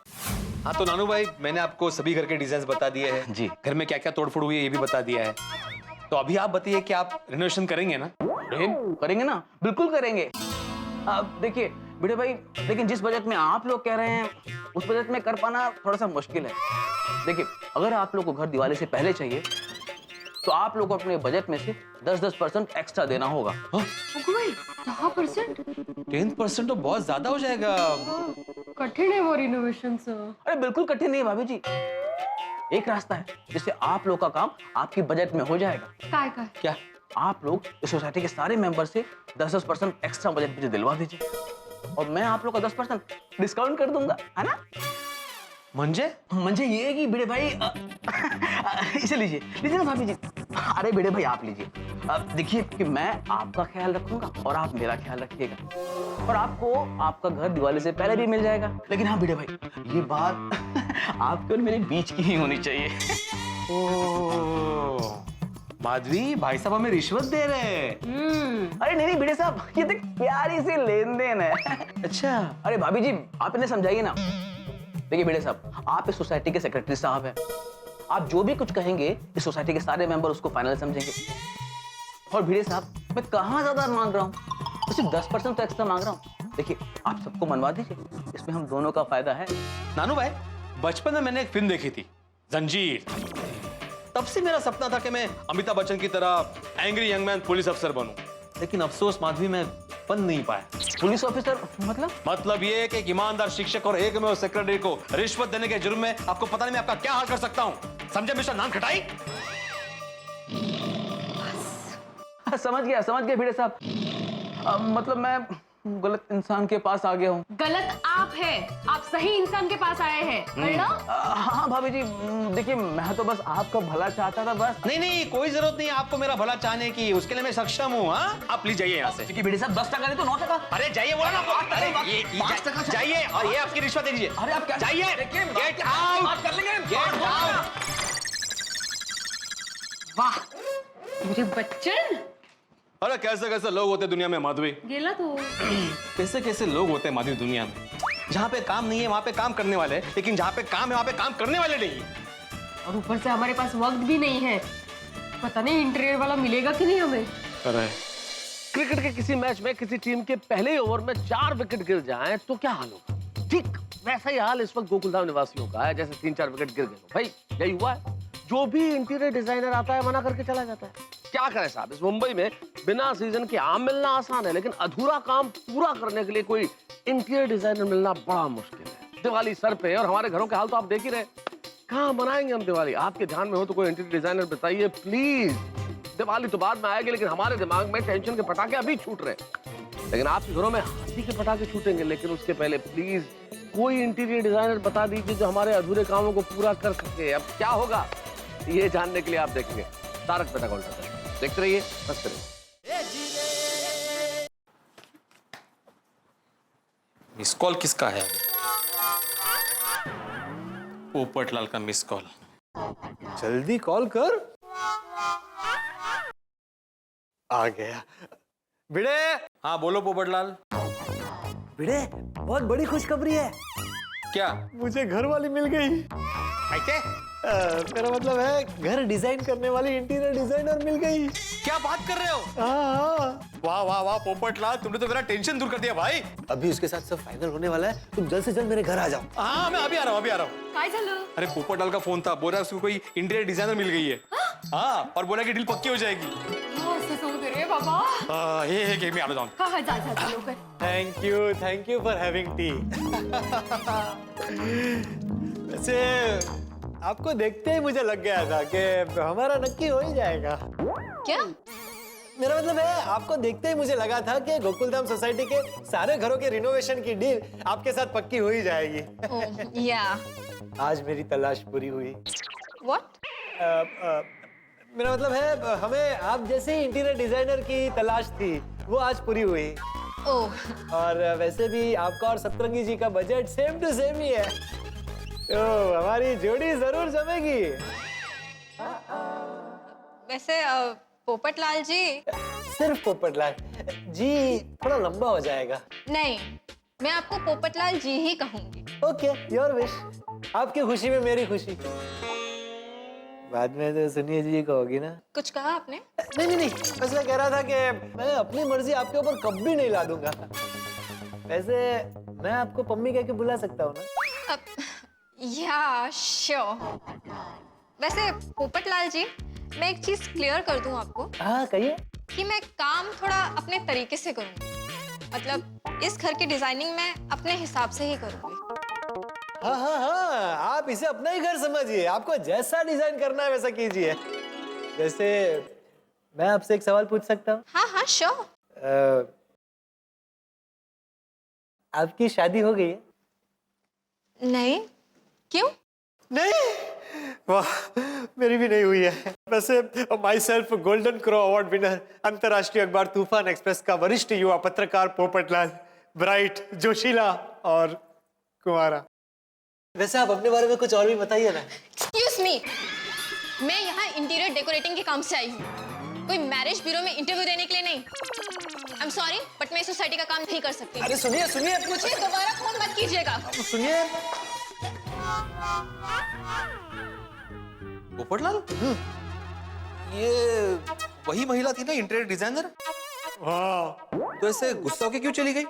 हाँ तो नानू भाई, मैंने आपको सभी घर के डिजाइन बता दिए हैं जी, घर में क्या क्या तोड़फोड़ हुई है ये भी बता दिया है। तो अभी आप बताइए कि आप रिनोवेशन करेंगे ना? करेंगे ना, बिल्कुल करेंगे। देखिए भिड़े भाई, लेकिन जिस बजट में आप लोग कह रहे हैं उस बजट में कर पाना थोड़ा सा मुश्किल है। देखिए, अगर आप लोग को घर दिवाली से पहले चाहिए तो आप लोग को अपने बजट में से 10% एक्स्ट्रा देना होगा। 10% तो बहुत ज्यादा हो जाएगा। कठिन है वो रिनोवेशन सर। अरे बिल्कुल कठिन नहीं है भाभी जी, एक रास्ता है जिससे आप लोग का काम आपकी बजट में हो जाएगा। क्या? आप लोग इस सोसाइटी के सारे मेंबर से 10% एक्स्ट्रा बजट मुझे दिलवा दीजिए और मैं आप लोग का 10% डिस्काउंट कर दूंगा, है ना? मंजे ये है कि भिड़े भाई इसे लीजिए ना भाभी जी। अरे भिड़े भाई आप लीजिए। देखिए कि मैं आपका ख्याल रखूंगा और आप मेरा ख्याल रखिएगा, और आपको आपका घर दिवाली से पहले भी मिल जाएगा। लेकिन हाँ भिड़े भाई, ये बात आपके और मेरे बीच की ही होनी चाहिए। माधवी, भाई साहब हमें रिश्वत दे रहे हैं। अरे नहीं भिड़े साहब, ये तो प्यारी सी लेन देन है। अच्छा। अरे भाभी जी, आप इन्हें समझाइए ना। देखिए भिड़े साहब, आप इस सोसाइटी के सेक्रेटरी साहब हैं, आप जो भी कुछ कहेंगे इस सोसाइटी के सारे मेंबर उसको फाइनल समझेंगे। और भिड़े साहब, मैं कहाँ ज्यादा मांग रहा हूँ, तो सिर्फ 10% तो एक्स्ट्रा मांग रहा हूँ। देखिए आप सबको मनवा दीजिए, इसमें हम दोनों का फायदा है। नानू भाई, बचपन में मैंने एक फिल्म देखी थी, जंजीर। तब से मेरा सपना था कि मैं अमिताभ बच्चन की तरह एंग्री यंग मैन पुलिस अफसर बनूं, लेकिन अफसोस माधवी मैं बन नहीं पाया। पुलिस ऑफिसर मतलब ये कि एक ईमानदार शिक्षक और एक में सेक्रेटरी को रिश्वत देने के जुर्म में आपको पता नहीं मैं आपका क्या हाल कर सकता हूं। समझे मिस्टर नान खटाई? समझ गया भिड़े साहब। मतलब मैं गलत इंसान के पास आ गया हूँ। गलत आप हैं, आप सही इंसान के पास आए हैं, है ना? हाँ भाभी जी, देखिए मैं तो बस आपका भला चाहता था बस। नहीं, कोई जरूरत नहीं आपको मेरा भला चाहने की, उसके लिए मैं सक्षम हूँ। आप प्लीज जाइए यहाँ से। क्योंकि भिड़े साहब 10 टका नहीं तो 9 टका। अरे जाइए, बोला ना आपको। अरे ये जाइए और ये आपकी रिश्वत दे दीजिए। अरे आप क्या जाइए, गेट आउट, बात कर लेंगे। Get out. वाह मेरे बच्चन। अरे कैसे कैसे लोग होते दुनिया में माधवी। गेला तो कैसे कैसे लोग होते हैं माधवी दुनिया में, जहाँ पे काम नहीं है वहाँ पे काम करने वाले, लेकिन जहाँ पे काम है वहाँ पे काम करने वाले नहीं। और ऊपर से हमारे पास वक्त भी नहीं है, पता नहीं इंटीरियर वाला मिलेगा कि नहीं हमें। अरे क्रिकेट के किसी मैच में किसी टीम के पहले ओवर में 4 विकेट गिर जाएं तो क्या हाल होगा? ठीक वैसा ही हाल इस वक्त गोकुलधाम निवासियों का है, जैसे 3-4 विकेट गिर गए। भाई यही हुआ है, जो भी इंटीरियर डिजाइनर आता है मना करके चला जाता है। क्या करें साहब, इस मुंबई में बिना सीजन के आम मिलना आसान है, लेकिन अधूरा काम पूरा करने के लिए कोई इंटीरियर डिजाइनर मिलना बड़ा मुश्किल है। दिवाली सर पे और हमारे घरों के हाल तो आप देख ही रहे, कहाँ मनाएंगे हम दिवाली? आपके ध्यान में हो तो कोई इंटीरियर डिजाइनर बताइए प्लीज। दिवाली तो बाद में आएगी, लेकिन हमारे दिमाग में टेंशन के पटाखे अभी छूट रहे, लेकिन आपके घरों में हाथी के पटाखे छूटेंगे। लेकिन उसके पहले प्लीज कोई इंटीरियर डिजाइनर बता दीजिए जो हमारे अधूरे कामों को पूरा कर सके। अब क्या होगा ये जानने के लिए आप देखेंगे तारक मेहता का उल्टा चश्मा। देखते रहिए, हंसते रहिए। मिस कॉल किसका है? पोपटलाल का मिस कॉल। जल्दी कॉल कर। आ गया। भिड़े। हाँ बोलो पोपटलाल। भिड़े, बहुत बड़ी खुशखबरी है। क्या? मुझे घर वाली मिल गई। कैसे? मेरा मतलब है घर डिजाइन करने वाली इंटीरियर डिजाइनर मिल गई। क्या बात कर रहे हो? हाँ। वाह वाह वाह पोपटलाल, तुमने तो मेरा टेंशन दूर कर दिया भाई। अभी उसके साथ सब फाइनल होने वाला है, तुम जल्द से जल्द मेरे घर आ जाओ। हाँ मैं अभी आ रहा हूँ। काय झालं? अरे पोपटलाल का फोन था, बोल रहा उसको कोई इंटीरियर डिजाइनर मिल गई है। हाँ, और बोला कि डील पक्की हो जाएगी। असं सांगू दे रे बाबा। हे मी आ रहा हूँ। हाँ जा लवकर। Thank you for having T. वैसे आपको देखते ही मुझे लग गया था कि हमारा नक्की हो ही जाएगा। क्या? मेरा मतलब है आपको देखते ही मुझे लगा था कि गोकुलधाम सोसाइटी के सारे घरों के रिनोवेशन की डील आपके साथ पक्की हो ही जाएगी। या आज मेरी तलाश पूरी हुई। व्हाट? मेरा मतलब है हमें आप जैसे ही इंटीरियर डिजाइनर की तलाश थी, वो आज पूरी हुई। ओह। और वैसे भी आपका और सतरंगी जी का बजट सेम टू सेम ही है, तो हमारी जोड़ी जरूर जमेगी। वैसे पोपटलाल जी। सिर्फ पोपटलाल जी थोड़ा लंबा हो जाएगा। नहीं, मैं आपको पोपटलाल जी ही कहूंगी। Okay, your wish. आपकी खुशी में मेरी खुशी। बाद में तो सुनिए जी कहोगी ना। कुछ कहा आपने? नहीं, बस मैं कह रहा था कि मैं अपनी मर्जी आपके ऊपर कभी नहीं ला दूंगा। वैसे मैं आपको पम्मी कह के बुला सकता हूँ ना? या श्योर। वैसे पोपटलाल जी, मैं एक चीज क्लियर कर दूं आपको। हाँ कहिए। कि मैं काम थोड़ा अपने तरीके से करूंगी, मतलब इस घर की डिजाइनिंग मैं अपने हिसाब से ही करूंगी। हाँ, आप इसे अपना ही घर समझिए, आपको जैसा डिजाइन करना है वैसा कीजिए। जैसे मैं आपसे एक सवाल पूछ सकता हूँ? हाँ श्योर। आपकी शादी हो गई है? नहीं। क्यों? नहीं? वाह, मेरी भी नहीं हुई है। वैसे my self golden crow award winner, अंतर्राष्ट्रीय अखबार तूफान एक्सप्रेस का वरिष्ठ युवा पत्रकार पोपटलाल, ब्राइट, जोशीला और कुमारा। वैसे आप अपने बारे में कुछ और भी बताइए ना। Excuse me, मैं यहाँ इंटीरियर डेकोरेटिंग के काम से आई हूँ, कोई मैरिज ब्यूरो में इंटरव्यू देने के लिए नहीं। I'm sorry, बट मैं इस सोसाइटी का काम नहीं कर सकती। अरे सुनिए, मुझे दोबारा फोन मत कीजिएगा। सुनिए। पोपटलाल, ये वही महिला थी ना इंटीरियर डिजाइनर? हाँ। तो ऐसे गुस्सा होके क्यों चली गई?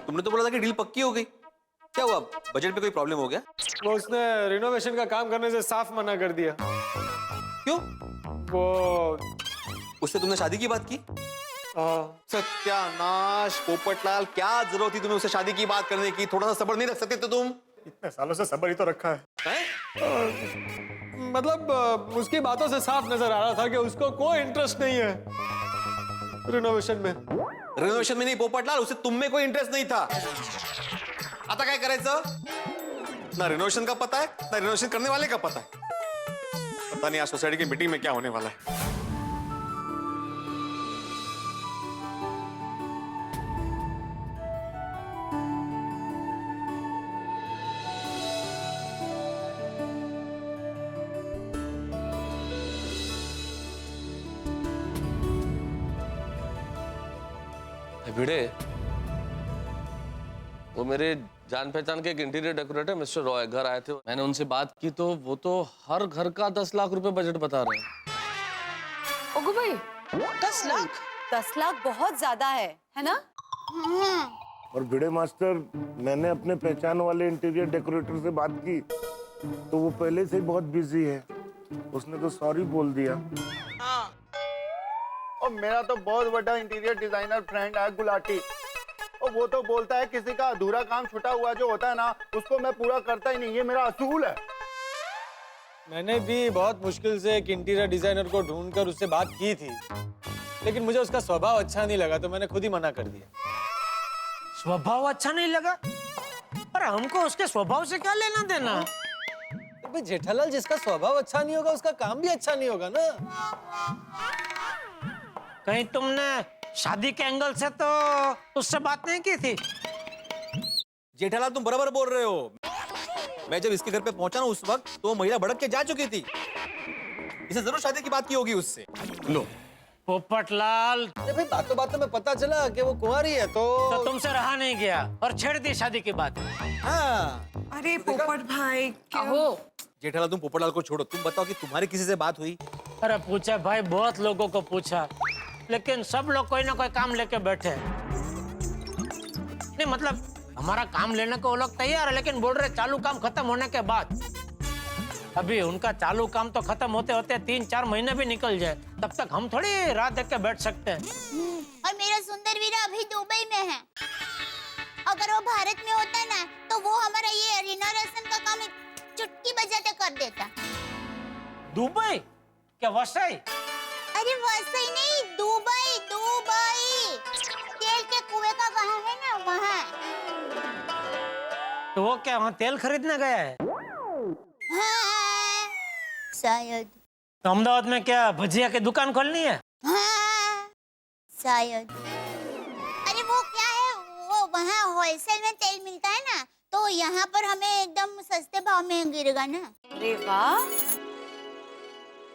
तुमने तो बोला था कि डील पक्की हो गई। क्या हुआ, बजट में कोई प्रॉब्लम हो गया? वो उसने रिनोवेशन का काम करने से साफ मना कर दिया। क्यों? वो उससे तुमने शादी की बात की? हाँ। सत्यानाश पोपटलाल, क्या जरूरत थी तुम्हें उससे शादी की बात करने की? थोड़ा सा सब्र नहीं रख सकते थे तुम? इतने सालों से सब्र ही तो रखा है। मतलब उसकी बातों से साफ नजर आ रहा था कि उसको कोई इंटरेस्ट नहीं है रिनोवेशन में। रिनोवेशन में नहीं पोपटलाल, उसे तुम में कोई इंटरेस्ट नहीं था। आता काय करायचं? ना रिनोवेशन का पता है ना रिनोवेशन करने वाले का पता है। पता नहीं आज सोसाइटी की मीटिंग में क्या होने वाला है। भिड़े, वो मेरे जान पहचान के एक इंटीरियर डेकोरेटर मिस्टर रॉय घर आए थे। मैंने उनसे बात की तो वो तो हर घर का 10 लाख रुपए बजट बता रहे हैं। ओगो भाई 10 लाख? 10 लाख बहुत ज्यादा है ना? और भिड़े मास्टर, मैंने अपने पहचान वाले इंटीरियर डेकोरेटर से बात की तो वो पहले से ही बहुत बिजी है। उसने तो सॉरी बोल दिया। और मेरा तो बहुत बड़ा इंटीरियर डिजाइनर फ्रेंड है गुलाटी, और वो तो बोलता है किसी का अधूरा काम छुटा हुआ जो होता है ना उसको मैं पूरा करता ही नहीं, ये मेरा असूल है। मैंने भी बहुत मुश्किल से एक इंटीरियर डिजाइनर को ढूंढकर उससे बात की थी, लेकिन मुझे उसका स्वभाव अच्छा नहीं लगा तो मैंने खुद ही मना कर दिया। स्वभाव अच्छा नहीं लगा? पर हमको उसके स्वभाव से क्या लेना देना? भाई जेठालाल, जिसका स्वभाव अच्छा नहीं होगा उसका काम भी अच्छा नहीं होगा ना। कहीं तुमने शादी के एंगल से तो उससे बात नहीं की थी? जेठालाल तुम बराबर बोल रहे हो। मैं जब इसके घर पे पहुंचा ना उस वक्त तो महिला भड़क के जा चुकी थी। इसे जरूर शादी की बात की होगी उससे। लो पोपटलाल, भाई बातों बातों में पता चला कि वो कुंवारी है तो तुमसे रहा नहीं गया और छेड़ दी शादी की बात। हाँ। अरे पोपट भाई क्या? जेठालाल तुम पोपटलाल को छोड़ो, तुम बताओ कि तुम्हारी किसी से बात हुई? अरे पूछा भाई, बहुत लोगों को पूछा, लेकिन सब लोग कोई ना कोई काम लेके बैठे। नहीं मतलब हमारा काम लेने को वो लोग तैयार है, लेकिन बोल रहे चालू काम खत्म होने के बाद। अभी उनका चालू काम तो खत्म होते होते 3-4 महीने भी निकल जाए, तब तक हम थोड़ी रात देख के बैठ सकते हैं। और मेरा सुंदर वीरा अभी दुबई में है। अगर वो भारत में होता ना तो वो हमारा ये रिनोवेशन का काम चुटकी बजाते कर देता। दुबई क्या वसई? अरे वसई नहीं, दुबई। दुबई तेल के कुएं का वहाँ है ना, वहाँ। तो वो क्या वहाँ तेल खरीदने गया है? हाँ, शायद। तो अहमदाबाद में क्या भजिया की दुकान खोलनी है? हाँ, शायद। अरे वो क्या है, वो वहाँ होलसेल में तेल मिलता है ना, तो यहाँ पर हमें एकदम सस्ते भाव में गिरेगा ना। अरे वाह।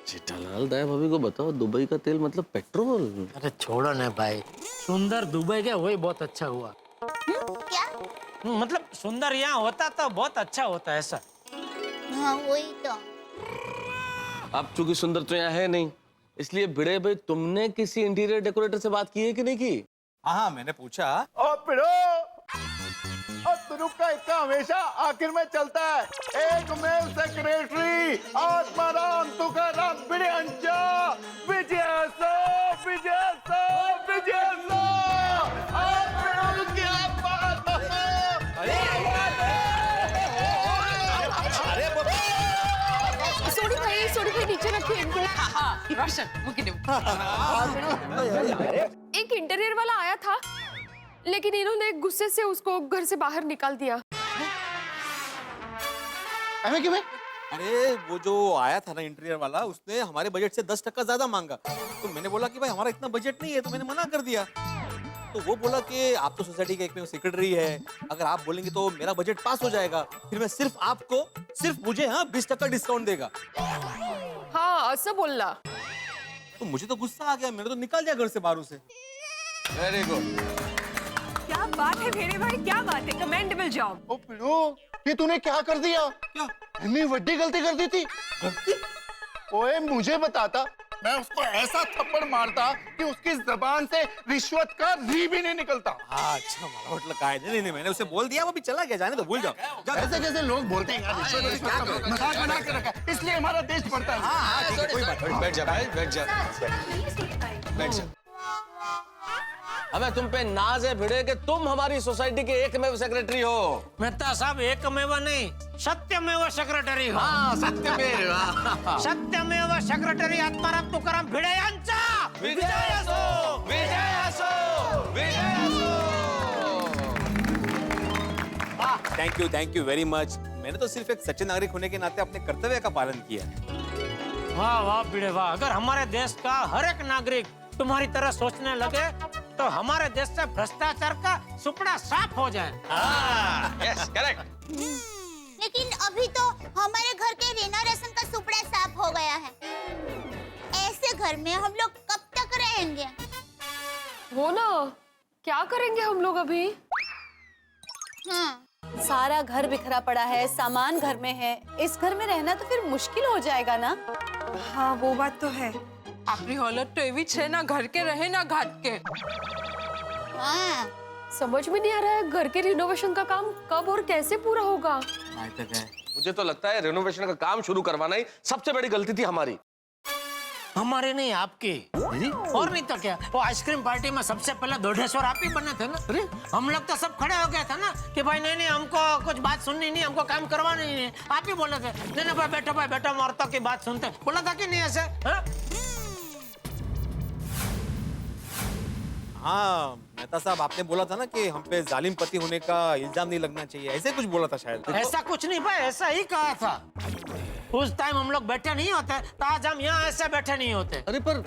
जेठालाल, दया भाभी को बताओ, दुबई का तेल मतलब पेट्रोल? अरे छोड़ो ना भाई, सुंदर दुबई गया वही बहुत अच्छा हुआ। क्या? मतलब सुंदर यहाँ होता तो बहुत अच्छा होता है ऐसा। हाँ वही तो। अब चूंकि सुंदर तो यहाँ है नहीं, इसलिए भिड़े भाई तुमने किसी इंटीरियर डेकोरेटर से बात की है कि नहीं की? हाँ मैंने पूछा। और पिड़ो, और तुरुप का इतना हमेशा आखिर में चलता है। एक मेल सेक्रेटरी आत्माराम तुकाराम भिड़े अंजा विजय सो विजय सो विजय सो। क्या बात है? सोडी भाई नीचे रखिए इनको। रोशन एक इंटीरियर वाला आया था, लेकिन इन्होंने गुस्से से उसको घर से बाहर निकाल दिया। अरे वो जो आया था ना इंटीरियर वाला, उसने हमारे बजट से 10% ज्यादा मांगा। तो मैंने बोला कि भाई हमारा इतना बजट नहीं है, तो मैंने मना कर दिया। तो वो बोला कि आप तो सोसाइटी के एक में सेक्रेटरी है, अगर आप बोलेंगे तो मेरा बजट पास हो जाएगा, फिर मैं सिर्फ मुझे 20% डिस्काउंट देगा। हाँ ऐसा बोलना। तो मुझे तो गुस्सा आ गया, मैंने तो निकाल दिया घर से बाहर से। Very good. क्या बात है भेड़े भाई, क्या बात है, कमेंडेबल जॉब। ओ पिड़ो, ये तूने क्या कर दिया? क्या? इतनी बड़ी गलती कर दी थी? गलती? ओए मुझे बताता मैं उसको ऐसा थप्पड़ मारता कि उसकी जबान से रिश्वत का री भी नहीं निकलता। अच्छा मला वाटलं काय नहीं मैंने उसे बोल दिया वो भी चला गया जाने तो भूल जाओ कैसे कैसे लोग बोलते हैं यार, रिश्वत का मजाक बना के रखा है, इसलिए हमारा देश बढ़ता है। कोई बात नहीं बैठ जा भाई, बैठ जा, बैठ जा। हमें तुम पे नाज है भिड़े कि तुम हमारी सोसाइटी के एकमेव सेक्रेटरी हो। मेहता साहब एकमेव नहीं सत्यमेव सेक्रेटरी हो. हाँ सत्यमेव सत्यमेव सेक्रेटरी आत्माराम तुकाराम भिडे यांचा विजय असो, विजय असो, विजय असो। Thank you very much. मैंने तो सिर्फ एक सच्चे नागरिक होने के नाते अपने कर्तव्य का पालन किया है। वाह वाह भिडे वाह। अगर हमारे देश का हर एक नागरिक तुम्हारी तरह सोचने लगे तो हमारे देश से भ्रष्टाचार का सुपड़ा साफ हो जाए। Yes correct. लेकिन अभी तो हमारे घर के रेनोवेशन का सुपड़ा साफ हो गया है। ऐसे घर में हम लोग कब तक रहेंगे? वो ना क्या करेंगे हम लोग अभी? हाँ। सारा घर बिखरा पड़ा है, सामान घर में है। इस घर में रहना तो फिर मुश्किल हो जाएगा ना। हाँ वो बात तो है। આપણી હાલત તો એવી છે ना घर के रहे ना घाट के। हाँ। समझ में नहीं आ रहा है घर के रिनोवेशन का काम कब और कैसे पूरा होगा। मुझे तो लगता है रेनोवेशन का काम शुरू करवाना ही सबसे बड़ी गलती थी हमारी। हमारे नहीं आपकी। और नहीं तो क्या, वो आइसक्रीम पार्टी में सबसे पहले दोढेश्वर आप ही बने थे ना। अरे हम लोग तो सब खड़े हो गए थे ना कि भाई नहीं हमको कुछ बात सुननी नहीं, हमको काम करवाना नहीं है। आप ही बोले थे नहीं भाई बेटा औरतों की बात सुनते, बोला था कि नहीं ऐसे? हाँ मेहता साहब आपने बोला था ना कि हम पे जालिम पति होने का इल्जाम नहीं लगना चाहिए, ऐसे कुछ बोला था शायद। ऐसा कुछ नहीं भाई, ऐसा ही कहा था। उस टाइम हम लोग बैठे नहीं होते तो आज हम यहाँ ऐसे बैठे नहीं होते। अरे पर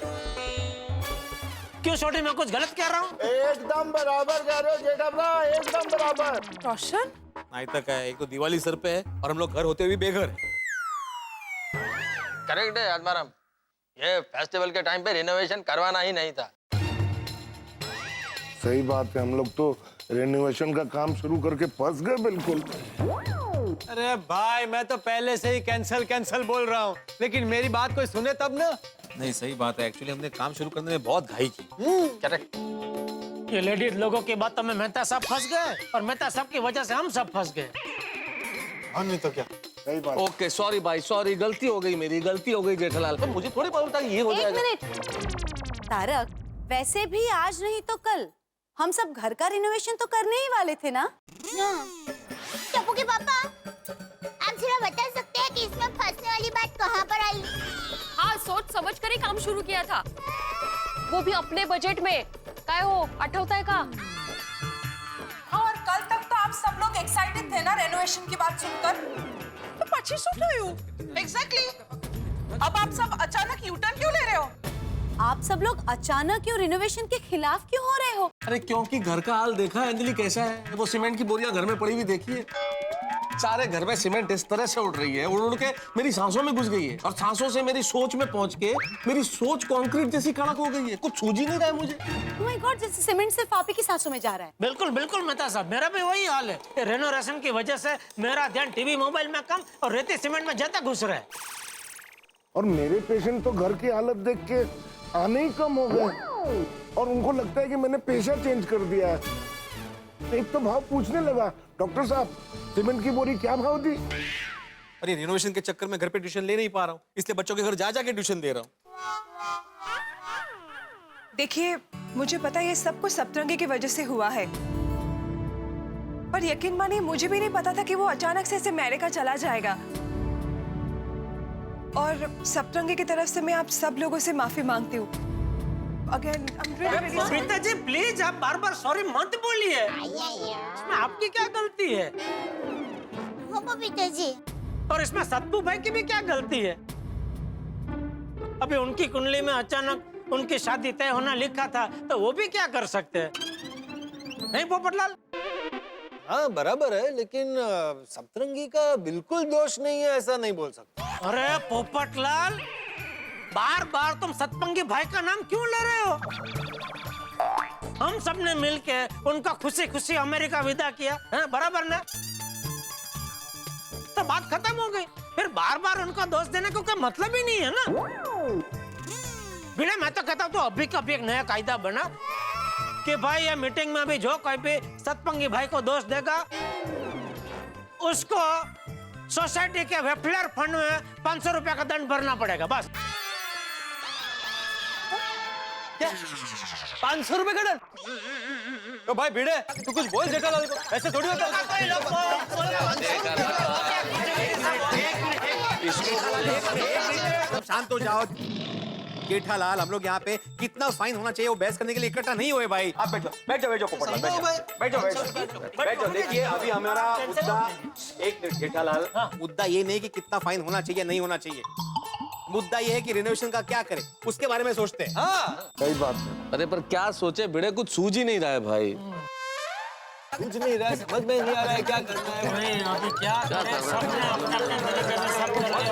क्यों छोटी मैं कुछ गलत कह रहा हूँ? एकदम बराबर कह रहे हो जेठाभरा, एकदम बराबर। रोशन नहीं तक है, एक तो दिवाली सर पे है और हम लोग घर होते हुए बेघर है। करेक्ट है आत्माराम, ये फेस्टिवल के टाइम पे रिनोवेशन करवाना ही नहीं था। सही बात है, हम लोग तो रेनोवेशन का काम शुरू करके फंस गए बिल्कुल। अरे भाई मैं तो पहले से ही कैंसल बोल रहा हूँ, लेकिन मेरी बात कोई सुने तब ना। नहीं सही बात है, एक्चुअली हमने काम शुरू करने में बहुत घाई की। करेक्ट। ये लेडीज लोगों की बातों में मेहता साहब फंस गए और मेहता साहब की वजह से हम सब फंस गए। हाँ नहीं तो क्या, सही बात। ओके सॉरी भाई, सॉरी, गलती हो गई मेरी, गलती हो गई जेठालाल। तो मुझे थोड़ी मालूम था ये हो जाएगा। एक मिनट तारक, वैसे भी आज नहीं तो कल हम सब घर का रिनोवेशन तो करने ही वाले थे ना। टप्पू के पापा, आप जरा बता सकते हैं कि इसमें फंसने वाली बात कहाँ पर आई? हाँ सोच समझ कर ही काम शुरू किया था, वो भी अपने बजट में। काय हो आठवता है का? और कल तक तो आप सब लोग एक्साइटेड थे ना रेनोवेशन की बात सुनकर। तो पची सूट हो एग्जैक्टली। अब आप सब अचानक यू टर्न क्यों ले रहे हो? आप सब लोग अचानक क्यों रिनोवेशन के खिलाफ क्यों हो रहे हो? अरे क्योंकि घर का हाल देखा है अंजलि कैसा है, वो सीमेंट की बोरियां घर में पड़ी हुई देखिए। सारे घर में सीमेंट इस तरह से उड़ रही है, उड़ के मेरी सांसों में घुस गई है और सांसों से मेरी सोच में पहुंच के मेरी सोच कंक्रीट जैसी कड़क हो गई है, कुछ सूझ ही नहीं रहा है मुझे। Oh my God, जैसे सीमेंट सिर्फ आप ही की सांसों में जा रहा है। बिल्कुल बिल्कुल मेहता साहब, मेरा भी वही हाल है। रेनोवेशन की वजह से मेरा ध्यान टीवी मोबाइल में कम और रेती सीमेंट में ज्यादा घुस रहा है। और मेरे पेशेंट तो घर की हालत देख के आने ही कम हो गए और उनको लगता है कि मैंने पेशा चेंज कर दिया है। एक तो भाव पूछने लगा, डॉक्टर साहब सीमेंट की बोरी क्या भाव दी? अरे रिनोवेशन के चक्कर में घर पे ट्यूशन ले नहीं पा रहा हूँ, इसलिए बच्चों के घर जा जाके ट्यूशन दे रहा हूँ। देखिए मुझे पता है ये सब कुछ सप्तरंगी की वजह से हुआ है, पर यकीन मानिए मुझे भी नहीं पता था कि वो अचानक से अमेरिका चला जाएगा। और सप्तरंगी की तरफ से मैं आप सब लोगों से माफी मांगती हूँ। Again, I'm really sorry. Preeta ji please आप बार बार सॉरी मत बोलिए, इसमें आपकी क्या गलती है? हो बबीता जी। और इसमें सत्तू भाई की भी क्या गलती है? अभी उनकी कुंडली में अचानक उनकी शादी तय होना लिखा था तो वो भी क्या कर सकते हैं, नहीं पोपटलाल? हाँ बराबर है, लेकिन सप्तरंगी का बिल्कुल दोष नहीं है, ऐसा नहीं बोल सकता। अरे पोपटलाल, बार बार तुम सतपंगी भाई का नाम क्यों ले रहे हो? हम सबने मिलके उनका खुशी खुशी अमेरिका विदा किया है, बराबर ना? तो बात खत्म हो गई, फिर बार बार उनका दोष देने को कोई मतलब ही नहीं है ना। बिना मैं तो कहता हूँ तो अभी का अभी एक नया कायदा बना कि भाई ये मीटिंग में अभी जो कोई भी सतपंगी भाई को दोष देगा उसको सोसाइटी के वेलफेयर फंड में 500 रुपया का दंड भरना पड़ेगा बस। क्या 500 रुपए का दंड? तो भाई भिड़े तू कुछ बोल जेठालाल को, ऐसे थोड़ी होता है। शांत हो जाओ जेठालाल, हम लोग यहाँ पे कितना फाइन होना चाहिए वो बहस करने के लिए इकट्ठा नहीं हुए भाई। आप बैठो पोपटलाल, बैठो। देखिए अभी हमारा मुद्दा, एक मिनट जेठालाल, मुद्दा ये नहीं कि कितना फाइन होना चाहिए नहीं होना चाहिए, मुद्दा ये है कि रिनोवेशन का क्या करें उसके बारे में सोचते हैं। हाँ सही बात है। अरे पर क्या सोचे भिड़े, कुछ सूझ ही नहीं रहा है भाई। कुछ नहीं रहा है, समझ में नहीं आ रहा है क्या करना है। नहीं अभी क्या करें, सबने अपने अपने तरीके से सब कर रहे,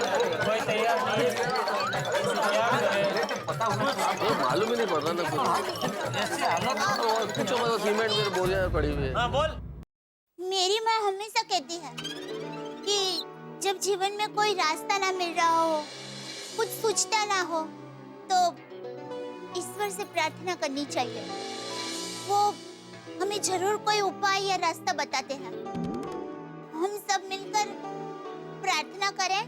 कोई तैयार नहीं है। पता होना मालूम ही नहीं पड़ रहा ना कुछ। ऐसे हालत और कुछ मतलब सीमेंट मेरे बोरियां पड़ी हुई है। हाँ बोल। मेरी माँ हमेशा कहती है कि जब जीवन में कोई रास्ता ना मिल रहा हो, कुछ सोचता ना हो, तो ईश्वर से प्रार्थना करनी चाहिए। वो हमें जरूर कोई उपाय या रास्ता बताते हैं। हम सब मिलकर प्रार्थना करें।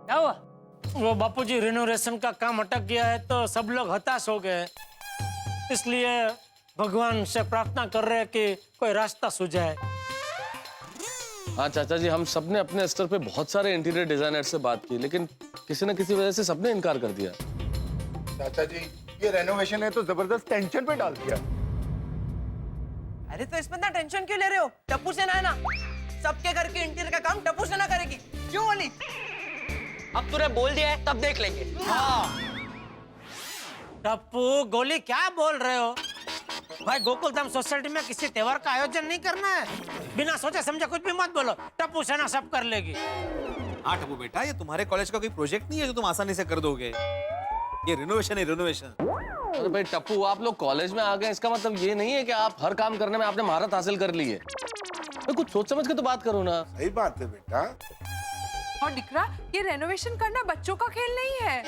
क्या हुआ? वो बापूजी रिनोवेशन का काम अटक गया है तो सब लोग हताश हो गए, इसलिए भगवान से प्रार्थना कर रहे हैं कि कोई रास्ता सुझाए। हाँ चाचा जी, हम सबने अपने स्तर पे बहुत सारे इंटीरियर डिजाइनर से बात की, लेकिन किसी न किसी वजह से सबने इनकार कर दिया। चाचा जी ये रेनोवेशन है तो जबरदस्त टेंशन पे डाल दिया। अरे तो इसमें इतना टेंशन क्यों ले रहे हो? टप्पू सेना है ना, सबके घर के इंटीरियर का काम टप्पू सेना करेगी। क्यों वाली? अब तूने बोल दिया है तब देख लेंगे। हाँ। टप्पू गोली क्या बोल रहे हो भाई? गोकुलधाम सोसाइटी में किसी त्योहार का आयोजन नहीं करना है, बिना सोचे समझे कुछ भी मत बोलो। टप्पू सेना सब कर लेगी। हाँ टप्पू बेटा, ये तुम्हारे कॉलेज का कोई प्रोजेक्ट नहीं है जो तुम आसानी से कर दोगे। ये रिनोवेशन है रिनोवेशन। अरे भाई टप्पू, आप लोग कॉलेज में आ गए इसका मतलब ये नहीं है कि आप हर काम करने में आपने महारत हासिल कर ली है। तो कुछ सोच समझ के तो बात करो ना। सही बात है बेटा। और दिकरा, ये रेनोवेशन करना बच्चों का खेल नहीं है।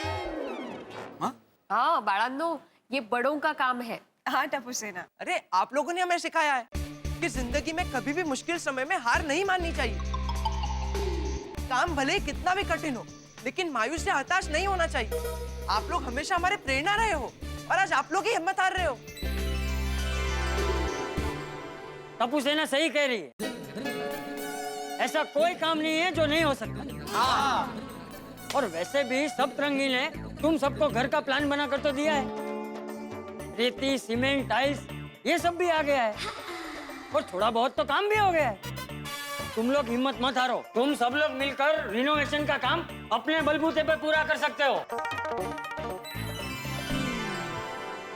हाँ बाळांनो, ये बड़ों का काम है। हाँ टप्पू सेना, अरे आप लोगों ने हमें सिखाया है कि जिंदगी में कभी भी मुश्किल समय में हार नहीं माननी चाहिए। काम भले ही कितना भी कठिन हो, लेकिन मायूस या हताश नहीं होना चाहिए। आप लोग हमेशा हमारे प्रेरणा रहे हो और आज आप लोग ही हिम्मत हार रहे हो। टप्पू सेना सही कह रही है, ऐसा कोई काम नहीं है जो नहीं हो सकता। हाँ। और वैसे भी सब रंगीन ने तुम सबको घर का प्लान बना कर तो दिया है। रेती, सीमेंट, टाइल्स ये सब भी आ गया है और थोड़ा बहुत तो काम भी हो गया है। तुम लोग हिम्मत मत हारो, तुम सब लोग मिलकर रिनोवेशन का काम अपने बलबूते पे पूरा कर सकते हो।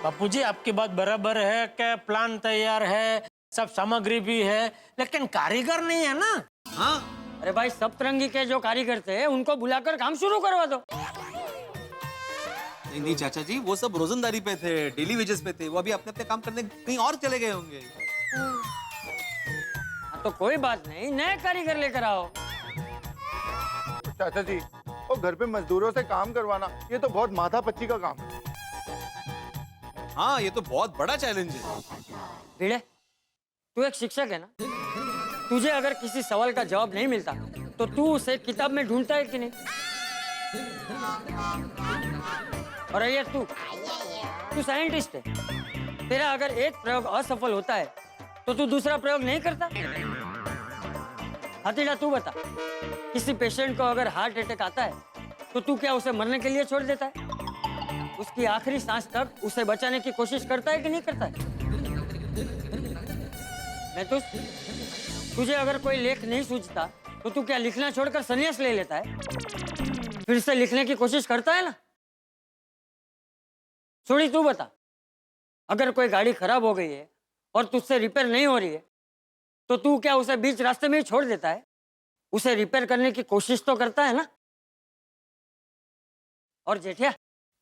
बापूजी आपकी बात बराबर है कि प्लान तैयार है, सब सामग्री भी है, लेकिन कारीगर नहीं है ना। हाँ अरे भाई, सप्तरंगी के जो कारीगर थे उनको बुलाकर काम शुरू करवा दो। नहीं चाचा जी, वो सब रोजंदारी पे थे, डेली वेजेस पे थे, वो अभी अपने अपने काम करने कहीं और चले गए होंगे। तो कोई बात नहीं, नए कारीगर लेकर आओ। चाचा जी वो घर पे मजदूरों से काम करवाना ये तो बहुत माथापच्ची का काम है। हाँ ये तो बहुत बड़ा चैलेंज है। भिड़े, तू एक शिक्षक है ना, तुझे अगर किसी सवाल का जवाब नहीं मिलता तो तू उसे किताब में ढूंढता है कि नहीं? और ये तू साइंटिस्ट है, तेरा अगर एक प्रयोग असफल होता है तो तू दूसरा प्रयोग नहीं करता? हथीड़ा तू बता, किसी पेशेंट को अगर हार्ट अटैक आता है तो तू क्या उसे मरने के लिए छोड़ देता है? उसकी आखिरी सांस तक उसे बचाने की कोशिश करता है कि नहीं करता है? मैं तो तुझे अगर कोई लेख नहीं सूझता तो तू क्या लिखना छोड़कर संन्यास ले लेता है? फिर से लिखने की कोशिश करता है ना? छोड़ी तू बता, अगर कोई गाड़ी खराब हो गई है और तुझसे रिपेयर नहीं हो रही है तो तू क्या उसे बीच रास्ते में ही छोड़ देता है? उसे रिपेयर करने की कोशिश तो करता है ना? और जेठिया,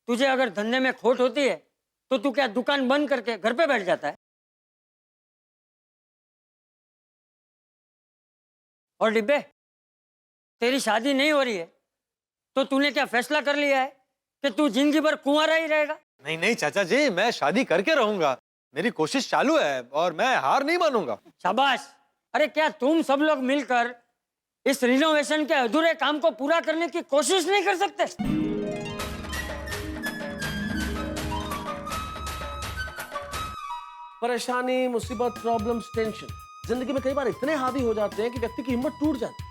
तुझे अगर धंधे में खोट होती है तो तू क्या दुकान बंद करके घर पे बैठ जाता है? और डिब्बे, तेरी शादी नहीं हो रही है तो तूने क्या फैसला कर लिया है कि तू जिंदगी भर कुंवारा ही रहेगा? नहीं नहीं चाचा जी, मैं शादी करके रहूंगा। मेरी कोशिश चालू है और मैं हार नहीं मानूंगा। शाबाश। अरे क्या तुम सब लोग मिलकर इस रिनोवेशन के अधूरे काम को पूरा करने की कोशिश नहीं कर सकते? परेशानी, मुसीबत, प्रॉब्लम्स, टेंशन जिंदगी में कई बार इतने हावी हो जाते हैं कि व्यक्ति की हिम्मत टूट जाती है।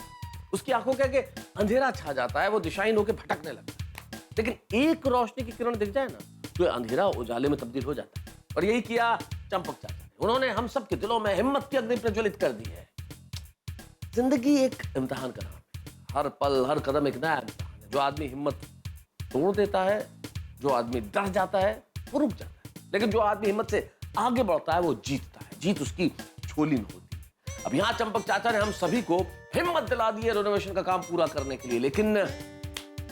उसकी आंखों के आगे अंधेरा छा जाता है, वो दिशाहीन होकर भटकने लगता है। लेकिन एक रोशनी की किरण दिख जाए ना, तो अंधेरा उजाले में तब्दील हो जाता है। और यही किया चंपक चाचा ने। उन्होंने हम सब के दिलों में हिम्मत की अग्नि प्रज्वलित कर दी है। जिंदगी एक इम्तिहान का नाम है। हर पल, हर कदम एक नया इम्तिहान है। जो आदमी हिम्मत तोड़ देता है, जो आदमी डर जाता है, वो रुक जाता है। लेकिन जो आदमी हिम्मत से आगे बढ़ता है, वो जीतता है। जीत उसकी झोली में होती है। अब यहाँ चंपक चाचा ने हम सभी को हिम्मत दिला दी है रेनोवेशन का काम पूरा करने के लिए। लेकिन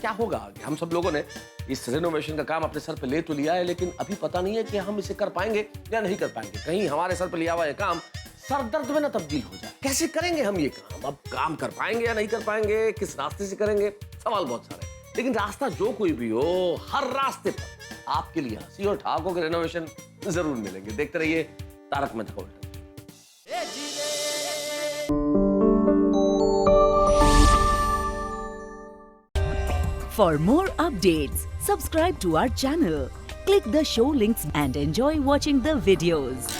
क्या होगा आगे? हम सब लोगों ने इस रेनोवेशन का काम अपने सर पे ले तो लिया है, लेकिन अभी पता नहीं है कि हम इसे कर पाएंगे या नहीं कर पाएंगे। कहीं हमारे सर पे लिया हुआ ये काम सरदर्द में ना तब्दील हो जाए। कैसे करेंगे हम ये काम? अब काम कर पाएंगे या नहीं कर पाएंगे? किस रास्ते से करेंगे? सवाल बहुत सारे। लेकिन रास्ता जो कोई भी हो, हर रास्ते पर आपके लिए हंसी और ठहाकों के रेनोवेशन जरूर मिलेंगे। देखते रहिए तारक मेहता का उल्टा। For more updates, subscribe to our channel, click the show links and enjoy watching the videos.